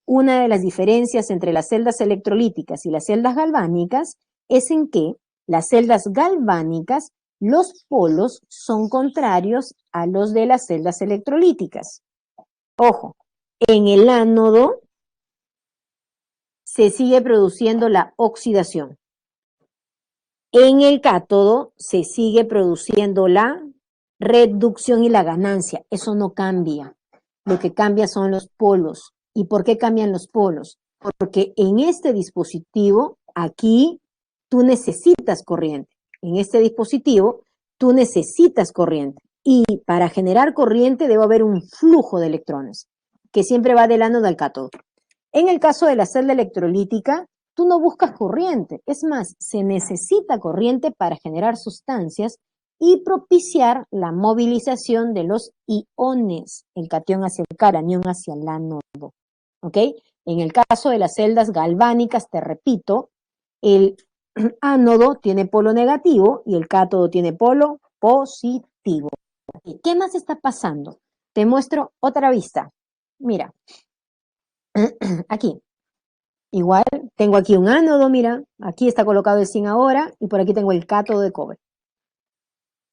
[SPEAKER 1] Una de las diferencias entre las celdas electrolíticas y las celdas galvánicas es en que las celdas galvánicas, los polos son contrarios a los de las celdas electrolíticas. Ojo, en el ánodo se sigue produciendo la oxidación. En el cátodo se sigue produciendo la reducción y la ganancia. Eso no cambia. Lo que cambia son los polos. ¿Y por qué cambian los polos? Porque en este dispositivo, aquí, tú necesitas corriente. En este dispositivo, tú necesitas corriente. Y para generar corriente debe haber un flujo de electrones, que siempre va del ánodo al cátodo. En el caso de la celda electrolítica, tú no buscas corriente. Es más, se necesita corriente para generar sustancias y propiciar la movilización de los iones, el catión hacia el anión hacia el ánodo. ¿Ok? En el caso de las celdas galvánicas, te repito, el ánodo tiene polo negativo y el cátodo tiene polo positivo. ¿Qué más está pasando? Te muestro otra vista. Mira, aquí. Igual, tengo aquí un ánodo, mira, aquí está colocado el zinc ahora y por aquí tengo el cátodo de cobre.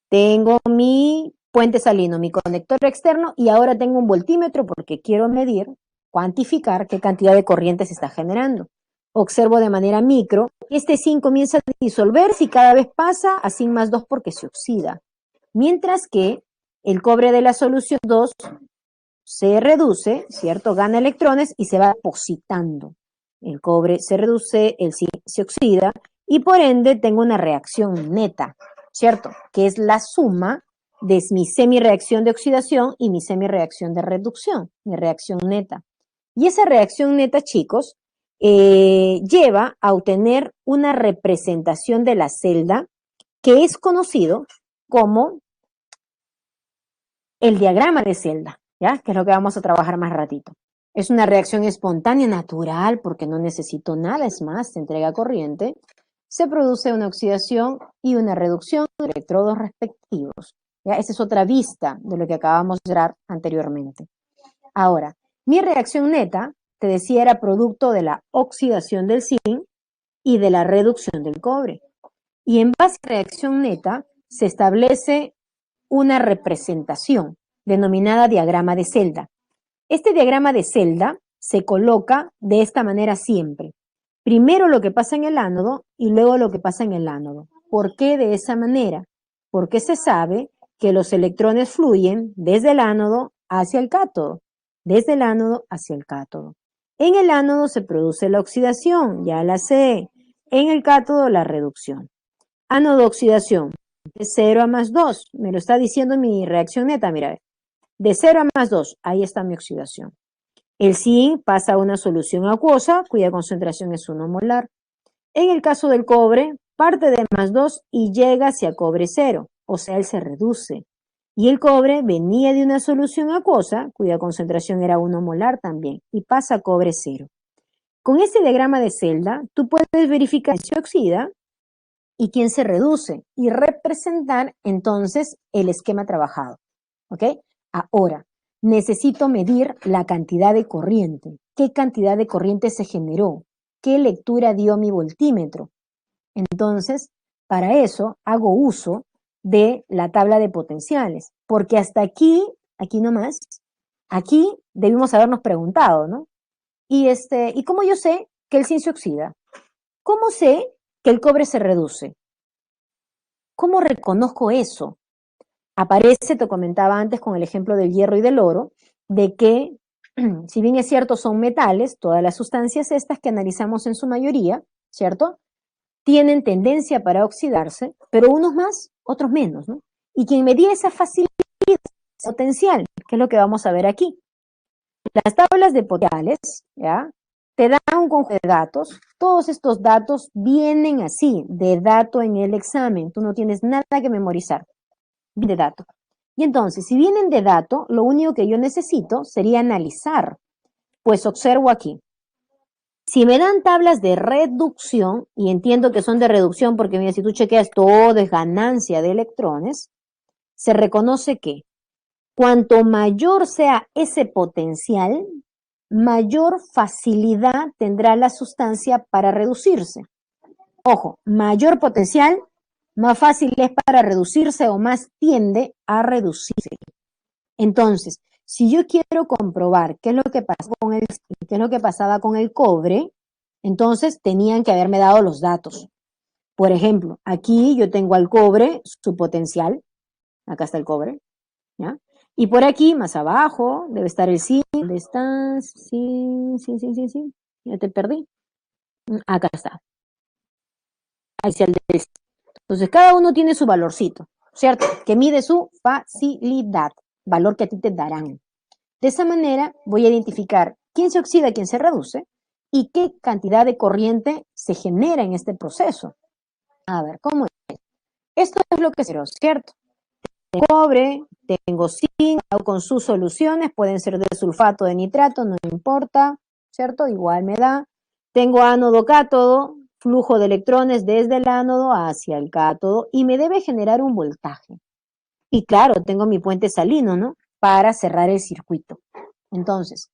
[SPEAKER 1] Tengo mi puente salino, mi conector externo y ahora tengo un voltímetro porque quiero medir, cuantificar qué cantidad de corriente se está generando. Observo de manera micro, este zinc comienza a disolverse y cada vez pasa a zinc más 2 porque se oxida. Mientras que el cobre de la solución 2 se reduce, ¿cierto? Gana electrones y se va depositando. El cobre se reduce, el zinc se oxida y por ende tengo una reacción neta, ¿cierto? Que es la suma de mi semireacción de oxidación y mi semireacción de reducción, mi reacción neta. Y esa reacción neta, chicos, lleva a obtener una representación de la celda que es conocido como el diagrama de celda, ¿ya? Que es lo que vamos a trabajar más ratito. Es una reacción espontánea, natural, porque no necesito nada, es más, se entrega corriente. Se produce una oxidación y una reducción de electrodos respectivos. ¿Ya? Esa es otra vista de lo que acabamos de ver anteriormente. Ahora, mi reacción neta, te decía, era producto de la oxidación del zinc y de la reducción del cobre. Y en base a reacción neta, se establece una representación denominada diagrama de celda. Este diagrama de celda se coloca de esta manera siempre. Primero lo que pasa en el ánodo y luego lo que pasa en el ánodo. ¿Por qué de esa manera? Porque se sabe que los electrones fluyen desde el ánodo hacia el cátodo, desde el ánodo hacia el cátodo. En el ánodo se produce la oxidación, ya la sé. En el cátodo la reducción. Ánodo oxidación, de 0 a más 2, me lo está diciendo mi reacción neta, mira, de 0 a más 2, ahí está mi oxidación. El zinc pasa a una solución acuosa, cuya concentración es 1 molar. En el caso del cobre, parte de más 2 y llega hacia cobre 0, o sea, él se reduce. Y el cobre venía de una solución acuosa, cuya concentración era 1 molar también, y pasa a cobre 0. Con este diagrama de celda, tú puedes verificar quién se oxida y quién se reduce, y representar entonces el esquema trabajado. ¿Ok? Ahora, necesito medir la cantidad de corriente. ¿Qué cantidad de corriente se generó? ¿Qué lectura dio mi voltímetro? Entonces, para eso hago uso de la tabla de potenciales, porque hasta aquí nomás, aquí debimos habernos preguntado, ¿no? ¿Y cómo yo sé que el zinc se oxida? ¿Cómo sé que el cobre se reduce? ¿Cómo reconozco eso? Aparece, te comentaba antes con el ejemplo del hierro y del oro, de que, si bien es cierto, son metales, todas las sustancias estas que analizamos en su mayoría, ¿cierto? Tienen tendencia para oxidarse, pero unos más, otros menos, ¿no? Y quien medía esa facilidad potencial, que es lo que vamos a ver aquí. Las tablas de potenciales, ¿ya? Te dan un conjunto de datos. Todos estos datos vienen así, de dato en el examen. Tú no tienes nada que memorizar. De dato. Y entonces, si vienen de dato, lo único que yo necesito sería analizar. Pues observo aquí. Si me dan tablas de reducción, y entiendo que son de reducción porque mira, si tú chequeas todo es ganancia de electrones, se reconoce que cuanto mayor sea ese potencial, mayor facilidad tendrá la sustancia para reducirse. Ojo, mayor potencial, más fácil es para reducirse o más tiende a reducirse. Entonces, si yo quiero comprobar qué es lo que pasa con qué es lo que pasaba con el cobre, entonces tenían que haberme dado los datos. Por ejemplo, aquí yo tengo al cobre, su potencial, acá está el cobre, ¿ya? Y por aquí, más abajo, debe estar el zinc. ¿Dónde estás? Sí. Ya te perdí. Acá está. Ahí está el del zinc. Entonces, cada uno tiene su valorcito, ¿cierto? Que mide su facilidad, valor que a ti te darán. De esa manera voy a identificar quién se oxida, quién se reduce y qué cantidad de corriente se genera en este proceso. A ver, ¿cómo es? Esto es lo que quiero, ¿cierto? Tengo cobre, tengo zinc, con sus soluciones, pueden ser de sulfato, de nitrato, no importa, ¿cierto? Igual me da. Tengo ánodo, cátodo, flujo de electrones desde el ánodo hacia el cátodo y me debe generar un voltaje. Y claro, tengo mi puente salino, ¿no? Para cerrar el circuito. Entonces,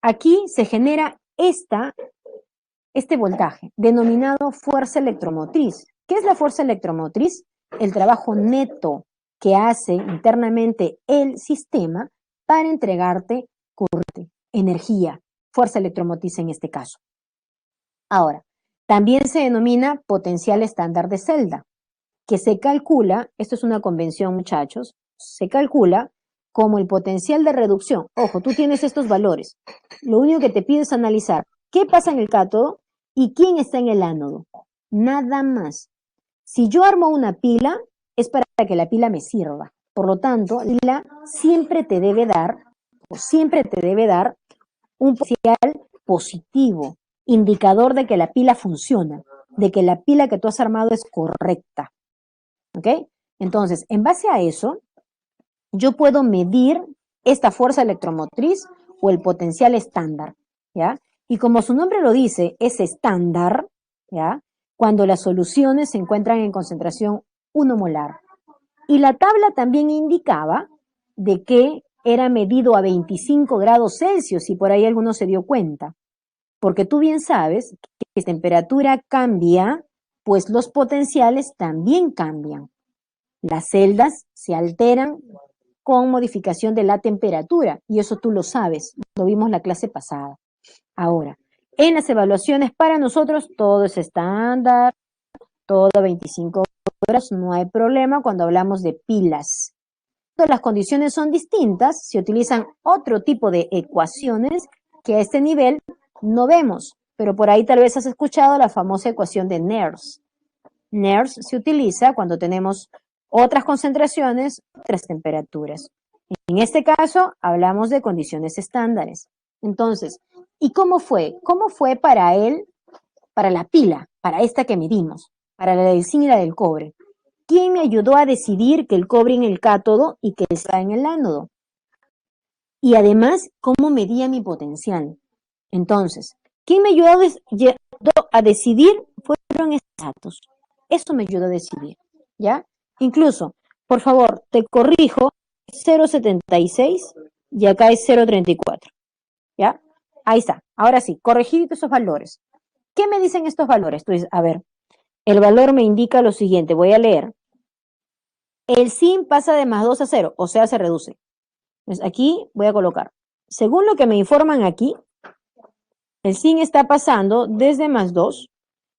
[SPEAKER 1] aquí se genera este voltaje, denominado fuerza electromotriz. ¿Qué es la fuerza electromotriz? El trabajo neto que hace internamente el sistema para entregarte corriente, energía, fuerza electromotriz en este caso. Ahora, también se denomina potencial estándar de celda, que se calcula, esto es una convención muchachos, se calcula como el potencial de reducción. Ojo, tú tienes estos valores. Lo único que te pido es analizar qué pasa en el cátodo y quién está en el ánodo. Nada más. Si yo armo una pila, es para que la pila me sirva. Por lo tanto, la pila siempre te debe dar un potencial positivo, indicador de que la pila funciona, de que la pila que tú has armado es correcta. ¿Ok? Entonces, en base a eso, yo puedo medir esta fuerza electromotriz o el potencial estándar, ¿ya? Y como su nombre lo dice, es estándar, ¿ya? Cuando las soluciones se encuentran en concentración 1 molar. Y la tabla también indicaba de que era medido a 25 grados Celsius, si por ahí alguno se dio cuenta. Porque tú bien sabes que si la temperatura cambia, pues los potenciales también cambian. Las celdas se alteran con modificación de la temperatura, y eso tú lo sabes, lo vimos la clase pasada. Ahora, en las evaluaciones para nosotros todo es estándar, todo 25 horas, no hay problema cuando hablamos de pilas. Cuando las condiciones son distintas, se utilizan otro tipo de ecuaciones que a este nivel no vemos, pero por ahí tal vez has escuchado la famosa ecuación de Nernst. Nernst se utiliza cuando tenemos otras concentraciones, otras temperaturas. En este caso, hablamos de condiciones estándares. Entonces, ¿y cómo fue? ¿Cómo fue para él, para la pila, para esta que medimos, para la del zinc y la del cobre? ¿Quién me ayudó a decidir que el cobre en el cátodo y que está en el ánodo? Y además, ¿cómo medía mi potencial? Entonces, ¿quién me ayudó a decidir? Fueron estos datos. Eso me ayudó a decidir, ¿ya? Incluso, por favor, te corrijo, 0,76 y acá es 0,34, ¿ya? Ahí está. Ahora sí, corregid esos valores. ¿Qué me dicen estos valores? Tú dices, a ver, el valor me indica lo siguiente, voy a leer. El zinc pasa de +2 a 0, o sea, se reduce. Entonces, aquí voy a colocar, según lo que me informan aquí, el zinc está pasando desde +2,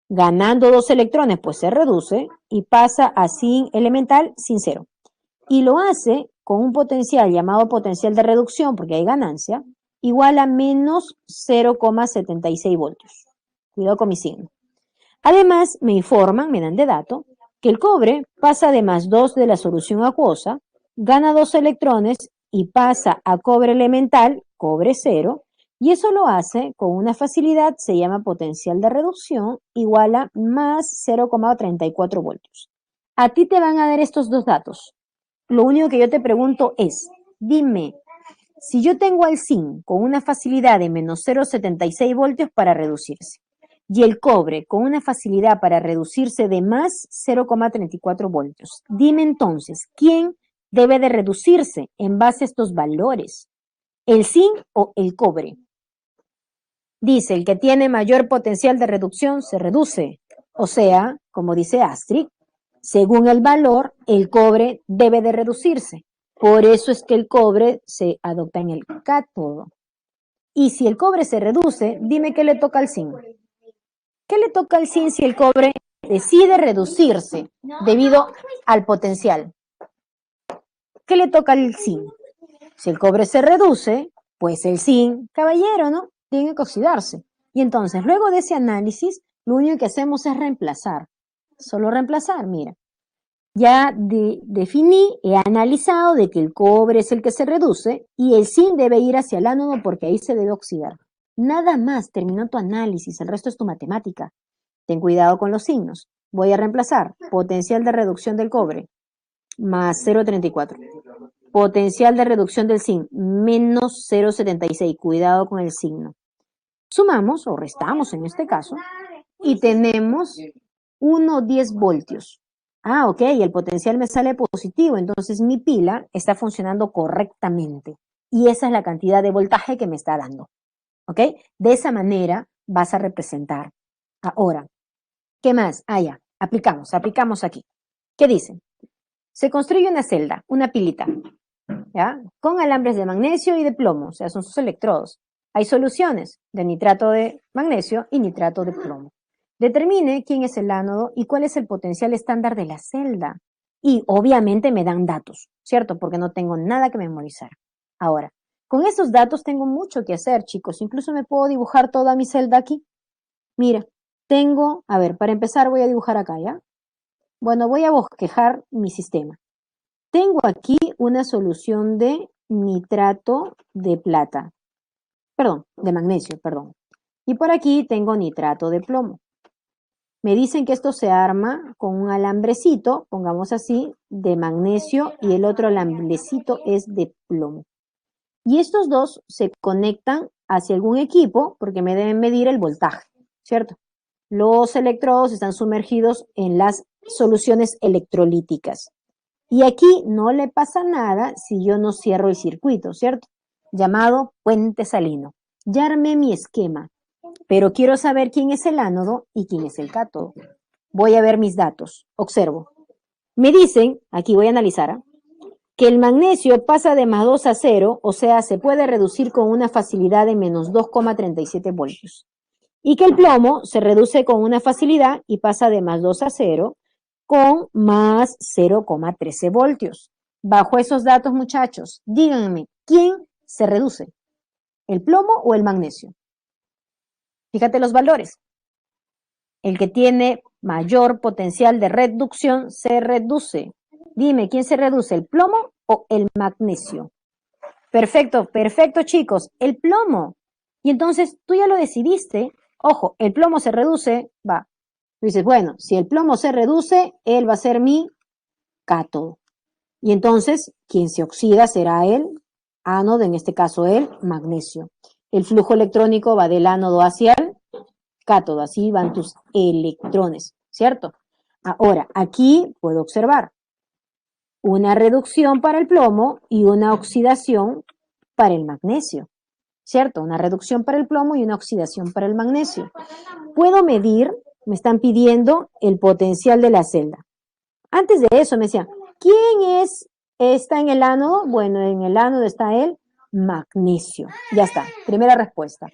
[SPEAKER 1] ganando 2 electrones, pues se reduce y pasa a zinc elemental sin 0. Y lo hace con un potencial llamado potencial de reducción, porque hay ganancia, igual a menos 0,76 voltios. Cuidado con mi signo. Además, me informan, me dan de dato, que el cobre pasa de +2 de la solución acuosa gana 2 electrones y pasa a cobre elemental, cobre 0, y eso lo hace con una facilidad, se llama potencial de reducción, igual a más 0,34 voltios. A ti te van a dar estos dos datos. Lo único que yo te pregunto es, dime, si yo tengo al zinc con una facilidad de menos 0,76 voltios para reducirse, y el cobre con una facilidad para reducirse de más 0,34 voltios, dime entonces, ¿quién debe de reducirse en base a estos valores? ¿El zinc o el cobre? Dice, el que tiene mayor potencial de reducción se reduce. O sea, como dice Astrid, según el valor, el cobre debe de reducirse. Por eso es que el cobre se adopta en el cátodo. Y si el cobre se reduce, dime qué le toca al zinc. ¿Qué le toca al zinc si el cobre decide reducirse debido al potencial? ¿Qué le toca al zinc? Si el cobre se reduce, pues el zinc, caballero, ¿no? Tiene que oxidarse. Y entonces, luego de ese análisis, lo único que hacemos es reemplazar. Solo reemplazar, mira. Ya definí, he analizado de que el cobre es el que se reduce y el zinc debe ir hacia el ánodo porque ahí se debe oxidar. Nada más, terminó tu análisis, el resto es tu matemática. Ten cuidado con los signos. Voy a reemplazar potencial de reducción del cobre más 0,34. Potencial de reducción del zinc menos 0,76. Cuidado con el signo. Sumamos o restamos en este caso y tenemos 1,10 voltios. Ah, ok, el potencial me sale positivo, entonces mi pila está funcionando correctamente. Y esa es la cantidad de voltaje que me está dando. ¿Ok? De esa manera vas a representar. Ahora, ¿qué más? Ah, ya, aplicamos aquí. ¿Qué dice? Se construye una celda, una pilita, ¿ya? Con alambres de magnesio y de plomo, o sea, son sus electrodos. Hay soluciones de nitrato de magnesio y nitrato de plomo. Determine quién es el ánodo y cuál es el potencial estándar de la celda. Y obviamente me dan datos, ¿cierto? Porque no tengo nada que memorizar. Ahora, con estos datos tengo mucho que hacer, chicos. Incluso me puedo dibujar toda mi celda aquí. Mira, tengo, a ver, para empezar voy a dibujar acá, ¿ya? Bueno, voy a bosquejar mi sistema. Tengo aquí una solución de nitrato de plata. Perdón, de magnesio, perdón. Y por aquí tengo nitrato de plomo. Me dicen que esto se arma con un alambrecito, pongamos así, de magnesio y el otro alambrecito es de plomo. Y estos dos se conectan hacia algún equipo porque me deben medir el voltaje, ¿cierto? Los electrodos están sumergidos en las soluciones electrolíticas. Y aquí no le pasa nada si yo no cierro el circuito, ¿cierto? Llamado puente salino. Ya armé mi esquema, pero quiero saber quién es el ánodo y quién es el cátodo. Voy a ver mis datos. Observo. Me dicen, aquí voy a analizar, ¿eh? Que el magnesio pasa de más 2 a 0, o sea, se puede reducir con una facilidad de menos 2,37 voltios. Y que el plomo se reduce con una facilidad y pasa de más 2 a 0 con más 0,13 voltios. Bajo esos datos, muchachos, díganme, ¿quién se reduce? ¿El plomo o el magnesio? Fíjate los valores. El que tiene mayor potencial de reducción se reduce. Dime, ¿quién se reduce? ¿El plomo o el magnesio? Perfecto, perfecto, chicos. El plomo. Y entonces tú ya lo decidiste. Ojo, el plomo se reduce, va. Tú dices, bueno, si el plomo se reduce, él va a ser mi cátodo. Y entonces, quien se oxida será el ánodo, en este caso el magnesio. El flujo electrónico va del ánodo hacia el cátodo, así van tus electrones, ¿cierto? Ahora, aquí puedo observar una reducción para el plomo y una oxidación para el magnesio, ¿cierto? Una reducción para el plomo y una oxidación para el magnesio. Puedo medir, me están pidiendo el potencial de la celda. Antes de eso me decían, ¿quién está en el ánodo? Bueno, en el ánodo está el magnesio. Ya está, primera respuesta.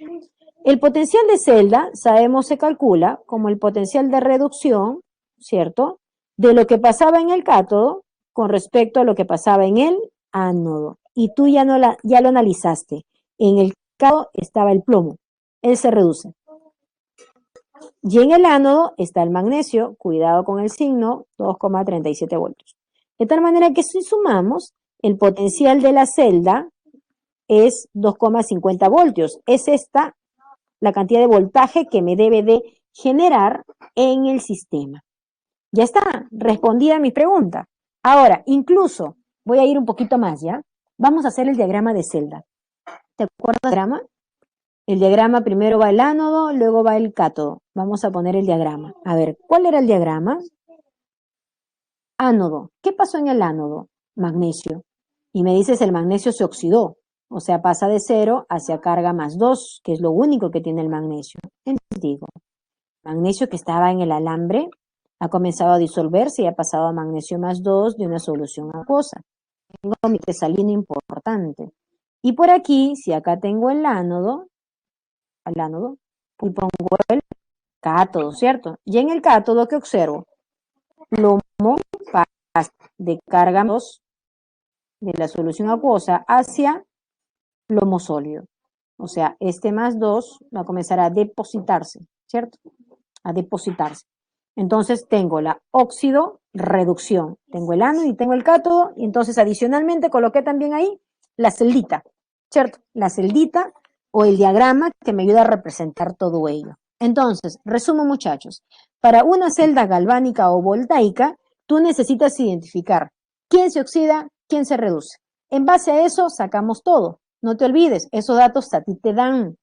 [SPEAKER 1] El potencial de celda, sabemos, se calcula como el potencial de reducción, ¿cierto? De lo que pasaba en el cátodo con respecto a lo que pasaba en el ánodo. Y tú ya lo analizaste. En el cátodo estaba el plomo, él se reduce. Y en el ánodo está el magnesio, cuidado con el signo, 2,37 voltios. De tal manera que si sumamos, el potencial de la celda es 2,50 voltios. Es esta la cantidad de voltaje que me debe de generar en el sistema. Ya está, respondida mi pregunta. Ahora, incluso, voy a ir un poquito más, ¿ya? Vamos a hacer el diagrama de celda. ¿Te acuerdas del diagrama? El diagrama primero va el ánodo, luego va el cátodo. Vamos a poner el diagrama. A ver, ¿cuál era el diagrama? Ánodo. ¿Qué pasó en el ánodo? Magnesio. Y me dices el magnesio se oxidó. O sea, pasa de 0 hacia carga más 2, que es lo único que tiene el magnesio. Entonces digo, magnesio que estaba en el alambre ha comenzado a disolverse y ha pasado a magnesio más 2 de una solución acuosa. Tengo mi tesalina importante. Y por aquí, si acá tengo el ánodo, y pongo el cátodo, ¿cierto? Y en el cátodo, ¿qué observo? Plomo pasa de carga 2 de la solución acuosa hacia plomo sólido. O sea, este más 2 va a comenzar a depositarse, ¿cierto? A depositarse. Entonces tengo la óxido reducción. Tengo el ánodo y tengo el cátodo. Y entonces adicionalmente coloqué también ahí la celdita, ¿cierto? La celdita o el diagrama que me ayuda a representar todo ello. Entonces, resumo muchachos. Para una celda galvánica o voltaica, tú necesitas identificar quién se oxida, quién se reduce. En base a eso sacamos todo. No te olvides, esos datos a ti te dan.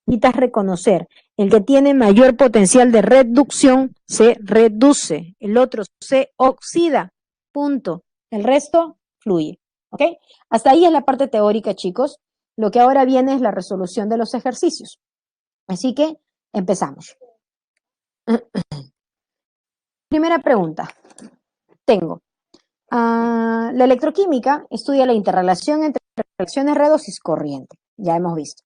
[SPEAKER 1] Necesitas reconocer, el que tiene mayor potencial de reducción se reduce, el otro se oxida, punto. El resto fluye, ¿ok? Hasta ahí es la parte teórica, chicos. Lo que ahora viene es la resolución de los ejercicios. Así que empezamos. Primera pregunta. Tengo, la electroquímica estudia la interrelación entre reacciones redosis corriente. Ya hemos visto.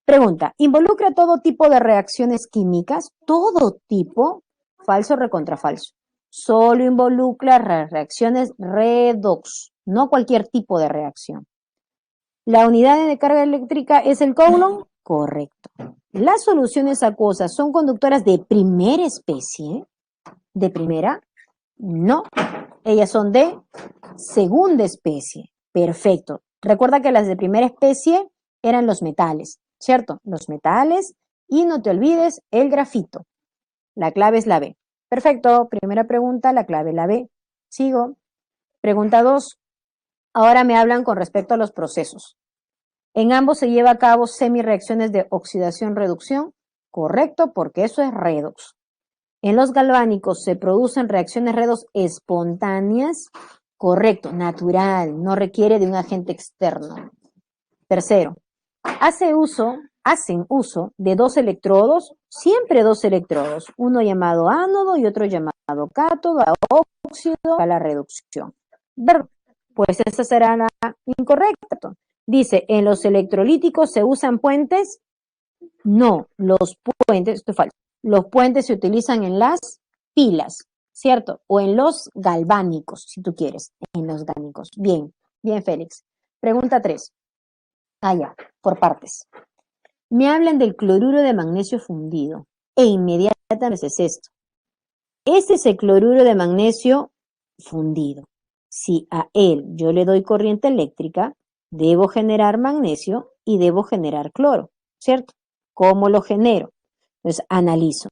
[SPEAKER 1] Pregunta, ¿involucra todo tipo de reacciones químicas? Todo tipo, falso recontra falso. Solo involucra reacciones redox, no cualquier tipo de reacción. ¿La unidad de carga eléctrica es el Coulomb? Correcto. ¿Las soluciones acuosas son conductoras de primera especie? ¿De primera? No. Ellas son de segunda especie. Perfecto. Recuerda que las de primera especie eran los metales, ¿cierto? Los metales y no te olvides el grafito. La clave es la B. Perfecto. Primera pregunta, la clave es la B. Sigo. Pregunta 2. Ahora me hablan con respecto a los procesos. En ambos se lleva a cabo semireacciones de oxidación-reducción. Correcto, porque eso es redox. En los galvánicos se producen reacciones redox espontáneas. Correcto, natural, no requiere de un agente externo. Tercero, hacen uso de dos electrodos, siempre dos electrodos, uno llamado ánodo y otro llamado cátodo, a óxido, a la reducción. Pues esa será la incorrecta. Dice, ¿en los electrolíticos se usan puentes? No, los puentes, esto es falso. Los puentes se utilizan en las pilas, ¿cierto? O en los galvánicos, si tú quieres, en los galvánicos. Bien, bien, Félix. Pregunta 3. Ya, por partes. Me hablan del cloruro de magnesio fundido e inmediatamente es esto. Este es el cloruro de magnesio fundido. Si a él yo le doy corriente eléctrica, debo generar magnesio y debo generar cloro, ¿cierto? ¿Cómo lo genero? Entonces analizo.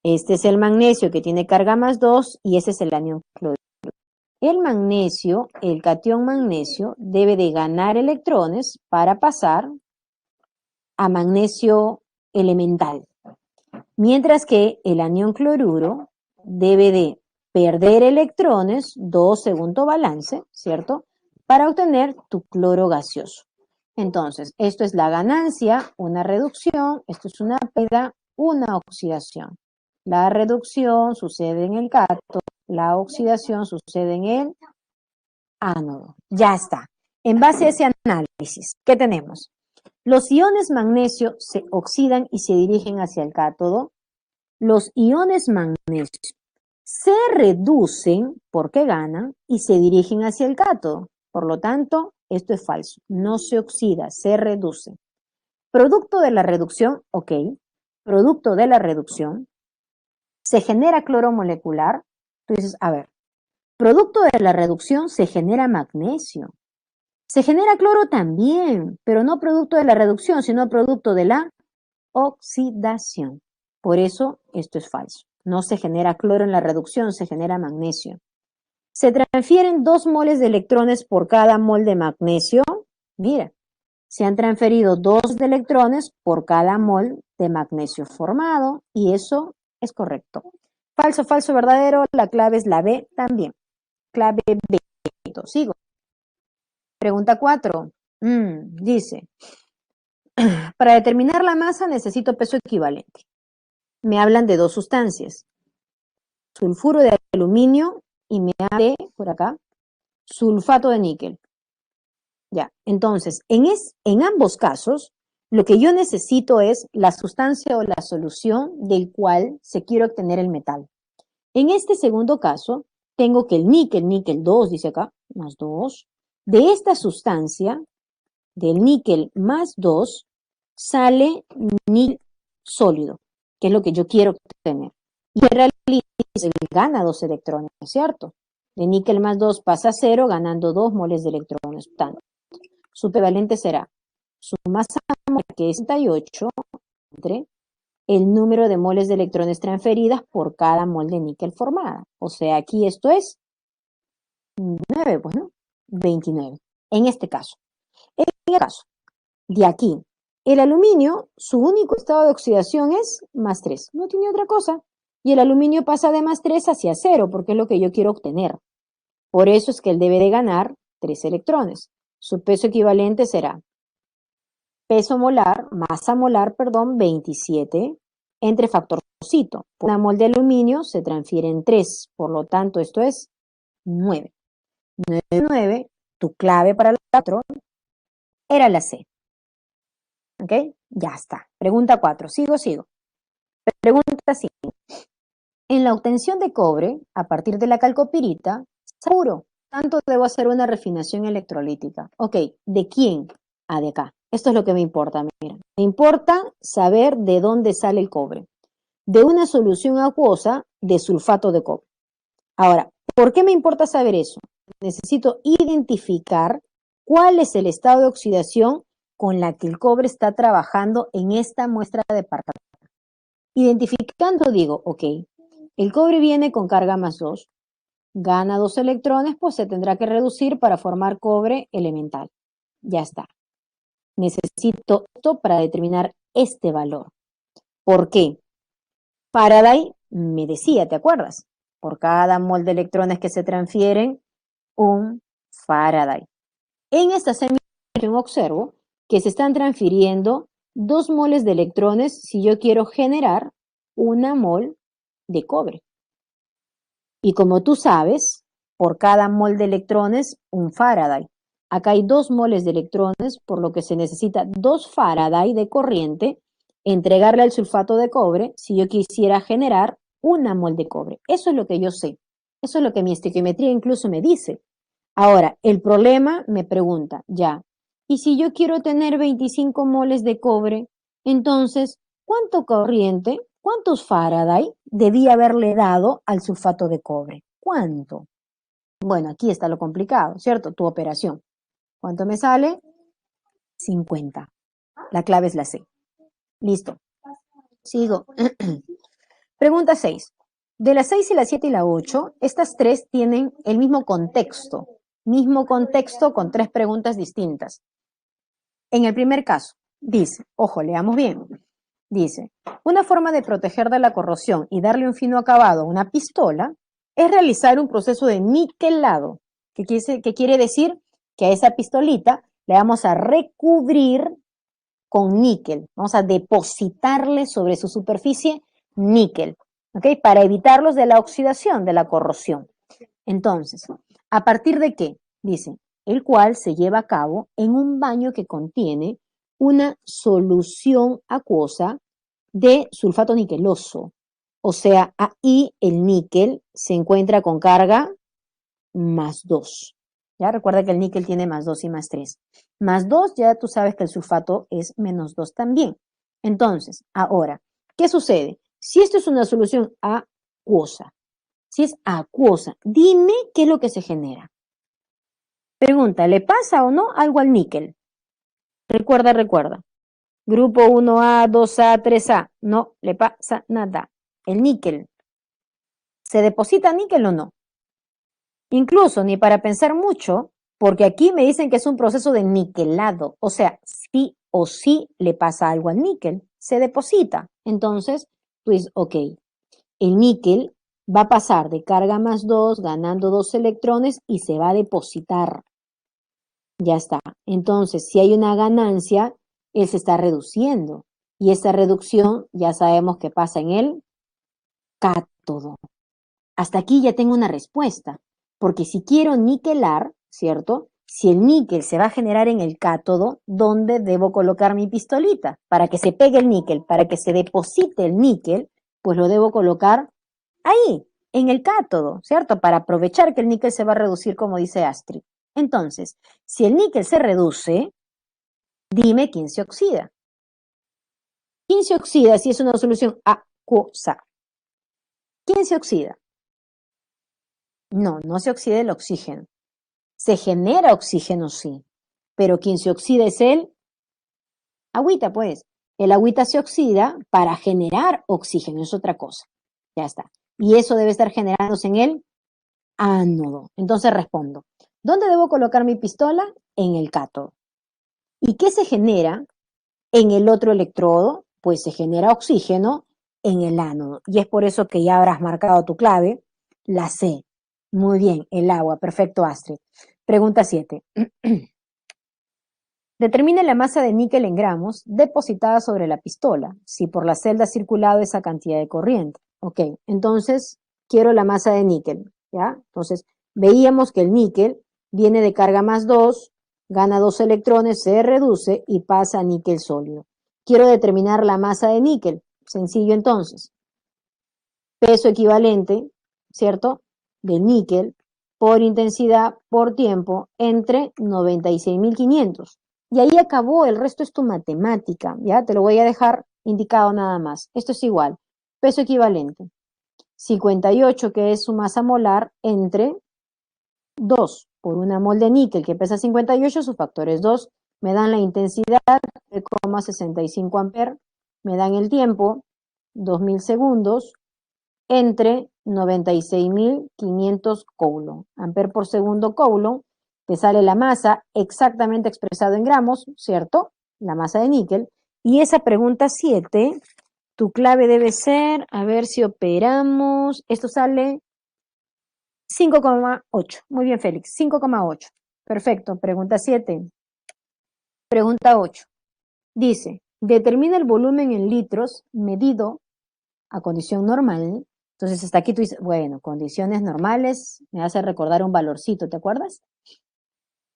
[SPEAKER 1] Este es el magnesio que tiene carga más 2 y ese es el anión cloruro. El magnesio, el catión magnesio, debe de ganar electrones para pasar a magnesio elemental. Mientras que el anión cloruro debe de perder electrones, 2 segundo balance, ¿cierto? Para obtener tu cloro gaseoso. Entonces, esto es la ganancia, una reducción, esto es una pérdida, una oxidación. La reducción sucede en el cátodo, la oxidación sucede en el ánodo. Ya está. En base a ese análisis, ¿qué tenemos? Los iones magnesio se oxidan y se dirigen hacia el cátodo. Los iones magnesio se reducen porque ganan y se dirigen hacia el cátodo. Por lo tanto, esto es falso. No se oxida, se reduce. Producto de la reducción, ok. Producto de la reducción, se genera cloro molecular. Tú dices, a ver, Producto de la reducción se genera magnesio. Se genera cloro también, pero no producto de la reducción, sino producto de la oxidación. Por eso esto es falso. No se genera cloro en la reducción, se genera magnesio. Se transfieren 2 moles de electrones por cada mol de magnesio. Mira, se han transferido 2 de electrones por cada mol de magnesio formado y eso es correcto. Falso, falso, verdadero, la clave es la B también. Clave B. Sigo. Pregunta 4. Dice, para determinar la masa necesito peso equivalente. Me hablan de 2 sustancias. Sulfuro de aluminio y me habla de, por acá, sulfato de níquel. Ya, entonces, en ambos casos, lo que yo necesito es la sustancia o la solución del cual se quiere obtener el metal. En este segundo caso, tengo que el níquel 2, dice acá, más 2, de esta sustancia, del níquel más 2, sale níquel sólido, que es lo que yo quiero obtener. Y en realidad él gana 2 electrones, ¿cierto? De níquel más 2 pasa a 0, ganando 2 moles de electrones. Tanto. Su equivalente será su masa molar, que es 68, entre el número de moles de electrones transferidas por cada mol de níquel formada. O sea, aquí esto es 9, pues, ¿no? 29, en este caso. En el caso de aquí, el aluminio, su único estado de oxidación es más 3, no tiene otra cosa. Y el aluminio pasa de más 3 hacia 0, porque es lo que yo quiero obtener. Por eso es que él debe de ganar 3 electrones. Su peso equivalente será masa molar, 27, entre factorcito. Por una mol de aluminio se transfieren 3, por lo tanto esto es 9. 9, tu clave para el 4 era la C. ¿Ok? Ya está. Pregunta 4. Sigo. Pregunta 5. En la obtención de cobre, a partir de la calcopirita, seguro, tanto debo hacer una refinación electrolítica. Ok, ¿de quién? De acá. Esto es lo que me importa, mira. Me importa saber de dónde sale el cobre. De una solución acuosa de sulfato de cobre. Ahora, ¿por qué me importa saber eso? Necesito identificar cuál es el estado de oxidación con la que el cobre está trabajando en esta muestra de partículas. Identificando, digo, ok, el cobre viene con carga más 2, gana 2 electrones, pues se tendrá que reducir para formar cobre elemental. Ya está. Necesito esto para determinar este valor. ¿Por qué? Faraday me decía, ¿te acuerdas? Por cada mol de electrones que se transfieren, un Faraday. En esta semiconducción observo que se están transfiriendo 2 moles de electrones si yo quiero generar 1 mol de cobre. Y como tú sabes, por cada mol de electrones, un Faraday. Acá hay 2 moles de electrones, por lo que se necesita 2 Faraday de corriente, entregarle al sulfato de cobre si yo quisiera generar 1 mol de cobre. Eso es lo que yo sé. Eso es lo que mi estequiometría incluso me dice. Ahora, el problema me pregunta, ya, ¿y si yo quiero tener 25 moles de cobre? Entonces, ¿cuánto corriente, cuántos Faraday debía haberle dado al sulfato de cobre? ¿Cuánto? Bueno, aquí está lo complicado, ¿cierto? Tu operación. ¿Cuánto me sale? 50. La clave es la C. Listo. Sigo. Pregunta 6. De las 6 y la 7 y la 8, estas 3 tienen el mismo contexto con 3 preguntas distintas. En el primer caso, dice, ojo, leamos bien, dice, una forma de proteger de la corrosión y darle un fino acabado a una pistola es realizar un proceso de niquelado, que quiere decir que a esa pistolita le vamos a recubrir con níquel, vamos a depositarle sobre su superficie níquel, ¿ok? Para evitarlos de la oxidación, de la corrosión. Entonces, ¿a partir de qué? Dice, el cual se lleva a cabo en un baño que contiene una solución acuosa de sulfato niqueloso. O sea, ahí el níquel se encuentra con carga más 2. Ya recuerda que el níquel tiene más 2 y más 3. Más 2, ya tú sabes que el sulfato es menos 2 también. Entonces, ahora, ¿qué sucede? Si esto es una solución acuosa, Si es acuosa, dime qué es lo que se genera. Pregunta, ¿le pasa o no algo al níquel? Recuerda. Grupo 1A, 2A, 3A. No le pasa nada. El níquel. ¿Se deposita níquel o no? Incluso ni para pensar mucho, porque aquí me dicen que es un proceso de niquelado. O sea, sí o sí le pasa algo al níquel. Se deposita. Entonces, pues, ok. El níquel va a pasar de carga más 2, ganando 2 electrones y se va a depositar. Ya está. Entonces, si hay una ganancia, él se está reduciendo. Y esta reducción ya sabemos que pasa en el cátodo. Hasta aquí ya tengo una respuesta. Porque si quiero niquelar, ¿cierto? Si el níquel se va a generar en el cátodo, ¿dónde debo colocar mi pistolita? Para que se pegue el níquel, para que se deposite el níquel, pues lo debo colocar ahí, en el cátodo, ¿cierto? Para aprovechar que el níquel se va a reducir, como dice Astrid. Entonces, si el níquel se reduce, dime quién se oxida. ¿Quién se oxida si es una solución acuosa? ¿Quién se oxida? No, no se oxida el oxígeno. Se genera oxígeno, sí, pero quien se oxida es el agüita, pues. El agüita se oxida para generar oxígeno, es otra cosa. Ya está. Y eso debe estar generándose en el ánodo. Entonces respondo, ¿dónde debo colocar mi pistola? En el cátodo. ¿Y qué se genera en el otro electrodo? Pues se genera oxígeno en el ánodo. Y es por eso que ya habrás marcado tu clave, la C. Muy bien, el agua. Perfecto, Astrid. Pregunta 7. Determine la masa de níquel en gramos depositada sobre la pistola, si por la celda ha circulado esa cantidad de corriente. Ok, entonces quiero la masa de níquel, ¿ya? Entonces, veíamos que el níquel viene de carga más 2, gana 2 electrones, se reduce y pasa a níquel sólido. Quiero determinar la masa de níquel. Sencillo entonces. Peso equivalente, ¿cierto? De níquel por intensidad por tiempo entre 96.500. Y ahí acabó, el resto es tu matemática, ¿ya? Te lo voy a dejar indicado nada más. Esto es igual. Peso equivalente. 58, que es su masa molar, entre 2 por una mol de níquel que pesa 58, su factor es 2. Me dan la intensidad, 3,65 amperes. Me dan el tiempo, 2000 segundos, entre 96.500 coulomb. Amper por segundo coulomb, te sale la masa exactamente expresado en gramos, ¿cierto? La masa de níquel. Y esa pregunta 7, tu clave debe ser, a ver si operamos, esto sale 5,8. Muy bien, Félix, 5,8. Perfecto, pregunta 7. Pregunta 8. Dice, determina el volumen en litros medido a condición normal. Entonces, hasta aquí tú dices, bueno, condiciones normales, me hace recordar un valorcito, ¿te acuerdas?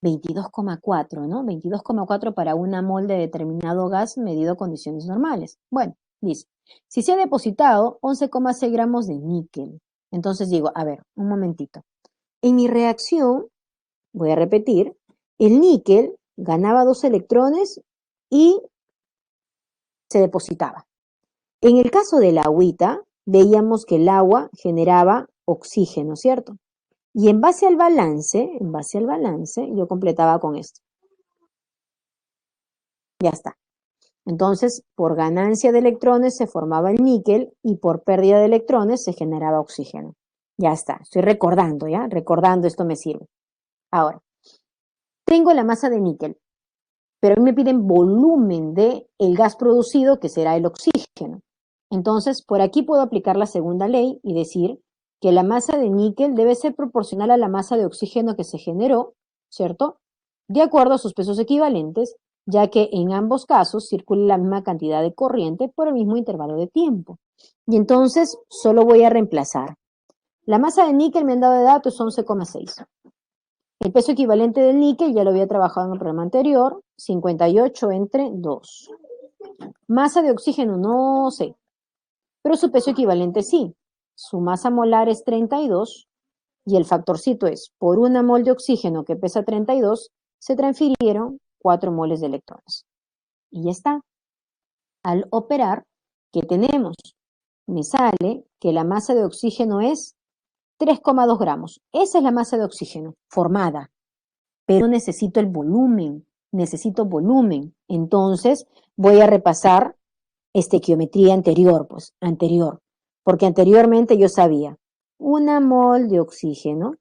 [SPEAKER 1] 22,4, ¿no? 22,4 para una mol de determinado gas medido a condiciones normales. Bueno, dice, si se ha depositado 11,6 gramos de níquel. Entonces digo, a ver, un momentito. En mi reacción, voy a repetir, el níquel ganaba 2 electrones y se depositaba. En el caso de la agüita, veíamos que el agua generaba oxígeno, ¿cierto? Y en base al balance, yo completaba con esto. Ya está. Entonces, por ganancia de electrones se formaba el níquel y por pérdida de electrones se generaba oxígeno. Ya está. Estoy recordando, ¿ya? Recordando, esto me sirve. Ahora, tengo la masa de níquel, pero a mí me piden volumen de el gas producido, que será el oxígeno. Entonces, por aquí puedo aplicar la segunda ley y decir que la masa de níquel debe ser proporcional a la masa de oxígeno que se generó, ¿cierto? De acuerdo a sus pesos equivalentes, ya que en ambos casos circula la misma cantidad de corriente por el mismo intervalo de tiempo. Y entonces solo voy a reemplazar. La masa de níquel me han dado de datos 11,6. El peso equivalente del níquel ya lo había trabajado en el programa anterior, 58 entre 2. Masa de oxígeno no sé, pero su peso equivalente sí. Su masa molar es 32 y el factorcito es, por una mol de oxígeno que pesa 32, se transfirieron 4 moles de electrones. Y ya está. Al operar, ¿qué tenemos? Me sale que la masa de oxígeno es 3,2 gramos. Esa es la masa de oxígeno formada, pero necesito el volumen, necesito volumen. Entonces voy a repasar estequiometría anterior, porque anteriormente yo sabía 1 mol de oxígeno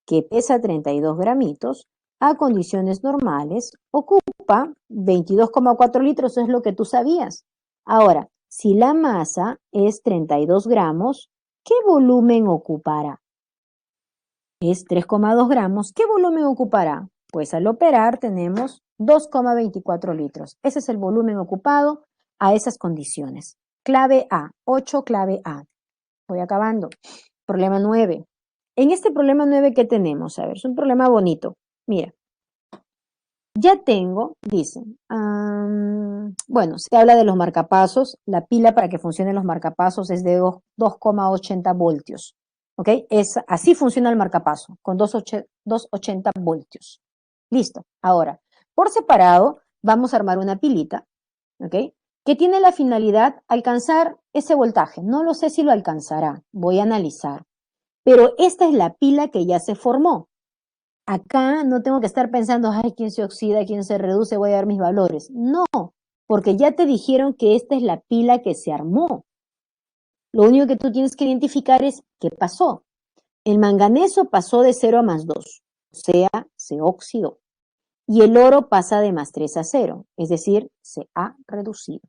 [SPEAKER 1] que pesa 32 gramitos a condiciones normales ocupa 22,4 litros, eso es lo que tú sabías. Ahora, si la masa es 32 gramos, ¿qué volumen ocupará? Es 3,2 gramos. ¿Qué volumen ocupará? Pues al operar tenemos 2,24 litros. Ese es el volumen ocupado a esas condiciones. Clave A, 8, clave A. Voy acabando. Problema 9. En este problema 9, ¿qué tenemos? A ver, es un problema bonito. Mira, ya tengo, dice, bueno, se habla de los marcapasos. La pila para que funcionen los marcapasos es de 2,80 voltios. ¿Ok? Así funciona el marcapaso, con 280 voltios. Listo. Ahora, por separado, vamos a armar una pilita, ¿ok? Que tiene la finalidad alcanzar ese voltaje. No lo sé si lo alcanzará, voy a analizar. Pero esta es la pila que ya se formó. Acá no tengo que estar pensando, ay, quién se oxida, quién se reduce, voy a dar mis valores. No, porque ya te dijeron que esta es la pila que se armó. Lo único que tú tienes que identificar es qué pasó. El manganeso pasó de 0 a +2, o sea, se oxidó. Y el oro pasa de +3 a 0, es decir, se ha reducido.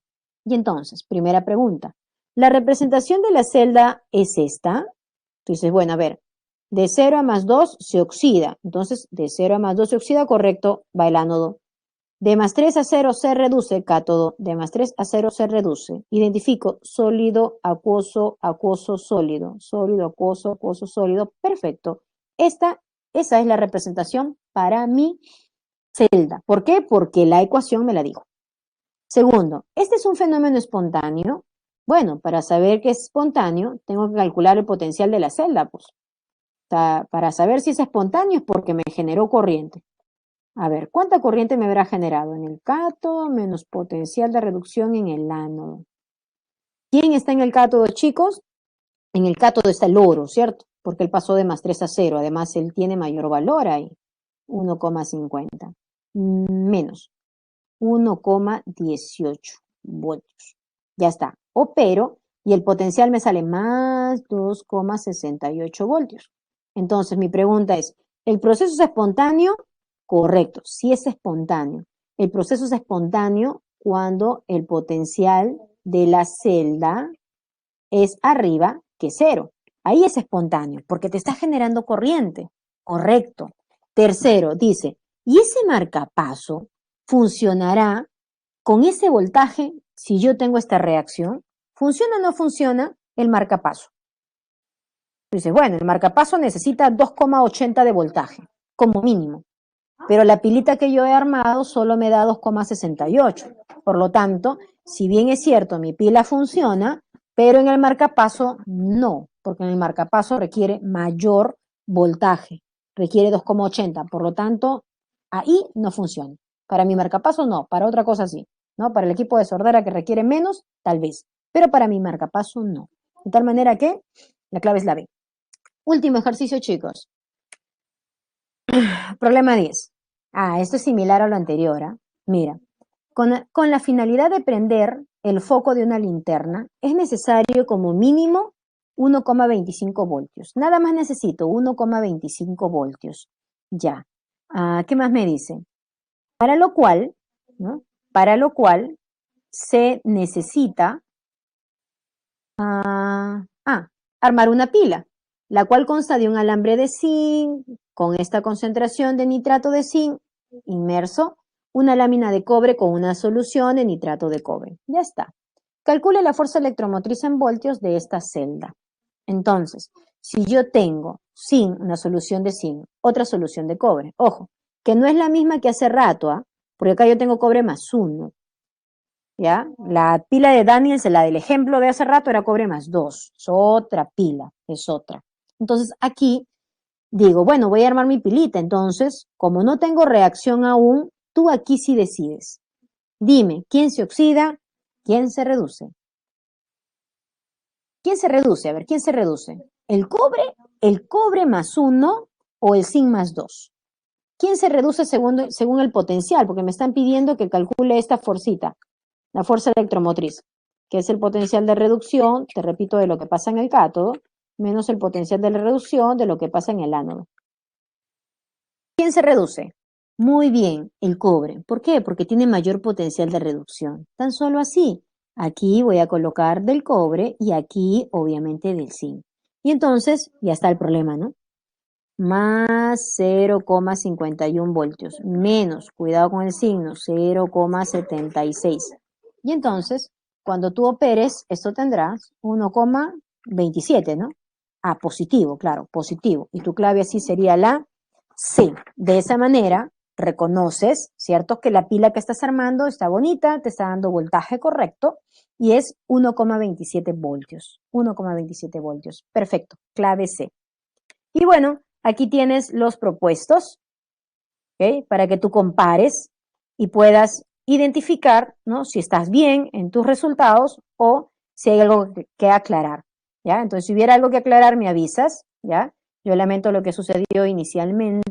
[SPEAKER 1] Y entonces, primera pregunta, ¿la representación de la celda es esta? Tú dices, bueno, a ver, de 0 a +2 se oxida. Entonces, de 0 a +2 se oxida, correcto, va el ánodo. De +3 a 0 se reduce, cátodo. De +3 a 0 se reduce. Identifico sólido, acuoso, acuoso, sólido. Sólido, acuoso, acuoso, sólido. Perfecto. Esa es la representación para mi celda. ¿Por qué? Porque la ecuación me la dijo. Segundo, ¿este es un fenómeno espontáneo? Bueno, para saber que es espontáneo, tengo que calcular el potencial de la celda, pues. O sea, para saber si es espontáneo es porque me generó corriente. A ver, ¿cuánta corriente me habrá generado? En el cátodo menos potencial de reducción en el ánodo. ¿Quién está en el cátodo, chicos? En el cátodo está el oro, ¿cierto? Porque él pasó de +3 a 0. Además, él tiene mayor valor ahí. 1,50. Menos 1,18 voltios. Ya está. Opero y el potencial me sale más 2,68 voltios. Entonces, mi pregunta es, ¿el proceso es espontáneo? Correcto, sí es espontáneo. El proceso es espontáneo cuando el potencial de la celda es arriba que 0. Ahí es espontáneo, porque te está generando corriente. Correcto. Tercero, dice, ¿y ese marcapaso funcionará con ese voltaje si yo tengo esta reacción? ¿Funciona o no funciona el marcapaso? Dice, bueno, el marcapaso necesita 2,80 de voltaje, como mínimo. Pero la pilita que yo he armado solo me da 2,68. Por lo tanto, si bien es cierto, mi pila funciona, pero en el marcapaso no, porque en el marcapaso requiere mayor voltaje, requiere 2,80. Por lo tanto, ahí no funciona. Para mi marcapaso no, para otra cosa sí, ¿no? Para el equipo de sordera que requiere menos, tal vez, pero para mi marcapaso no. De tal manera que la clave es la B. Último ejercicio, chicos. Problema 10. Esto es similar a lo anterior. Mira, con la finalidad de prender el foco de una linterna, es necesario como mínimo 1,25 voltios. Nada más necesito 1,25 voltios. Ya. ¿Qué más me dice? Para lo cual, ¿no? Para lo cual se necesita armar una pila, la cual consta de un alambre de zinc con esta concentración de nitrato de zinc inmerso, una lámina de cobre con una solución de nitrato de cobre. Ya está. Calcule la fuerza electromotriz en voltios de esta celda. Entonces, si yo tengo zinc, una solución de zinc, otra solución de cobre, ojo, que no es la misma que hace rato, porque acá yo tengo cobre +1. ¿Ya? La pila de Daniels, la del ejemplo de hace rato, era cobre +2. Es otra pila, es otra. Entonces, aquí digo, bueno, voy a armar mi pilita. Entonces, como no tengo reacción aún, tú aquí sí decides. Dime, ¿quién se oxida? ¿Quién se reduce? ¿Quién se reduce? A ver, ¿quién se reduce? ¿El cobre ¿El cobre más 1 o el zinc más 2? ¿Quién se reduce según el potencial? Porque me están pidiendo que calcule esta forcita, la fuerza electromotriz, que es el potencial de reducción, te repito, de lo que pasa en el cátodo, menos el potencial de reducción de lo que pasa en el ánodo. ¿Quién se reduce? Muy bien, el cobre. ¿Por qué? Porque tiene mayor potencial de reducción. Tan solo así. Aquí voy a colocar del cobre y aquí, obviamente, del zinc. Y entonces, ya está el problema, ¿no? Más 0,51 voltios, menos, cuidado con el signo, 0,76. Y entonces, cuando tú operes, esto tendrás 1,27, ¿no? Ah, positivo, claro, positivo. Y tu clave así sería la C. De esa manera, reconoces, ¿cierto? Que la pila que estás armando está bonita, te está dando voltaje correcto y es 1,27 voltios. 1,27 voltios. Perfecto, clave C. Y bueno, aquí tienes los propuestos, ¿ok? Para que tú compares y puedas identificar, ¿no? Si estás bien en tus resultados o si hay algo que aclarar, ¿ya? Entonces, si hubiera algo que aclarar, me avisas, ¿ya? Yo lamento lo que sucedió inicialmente.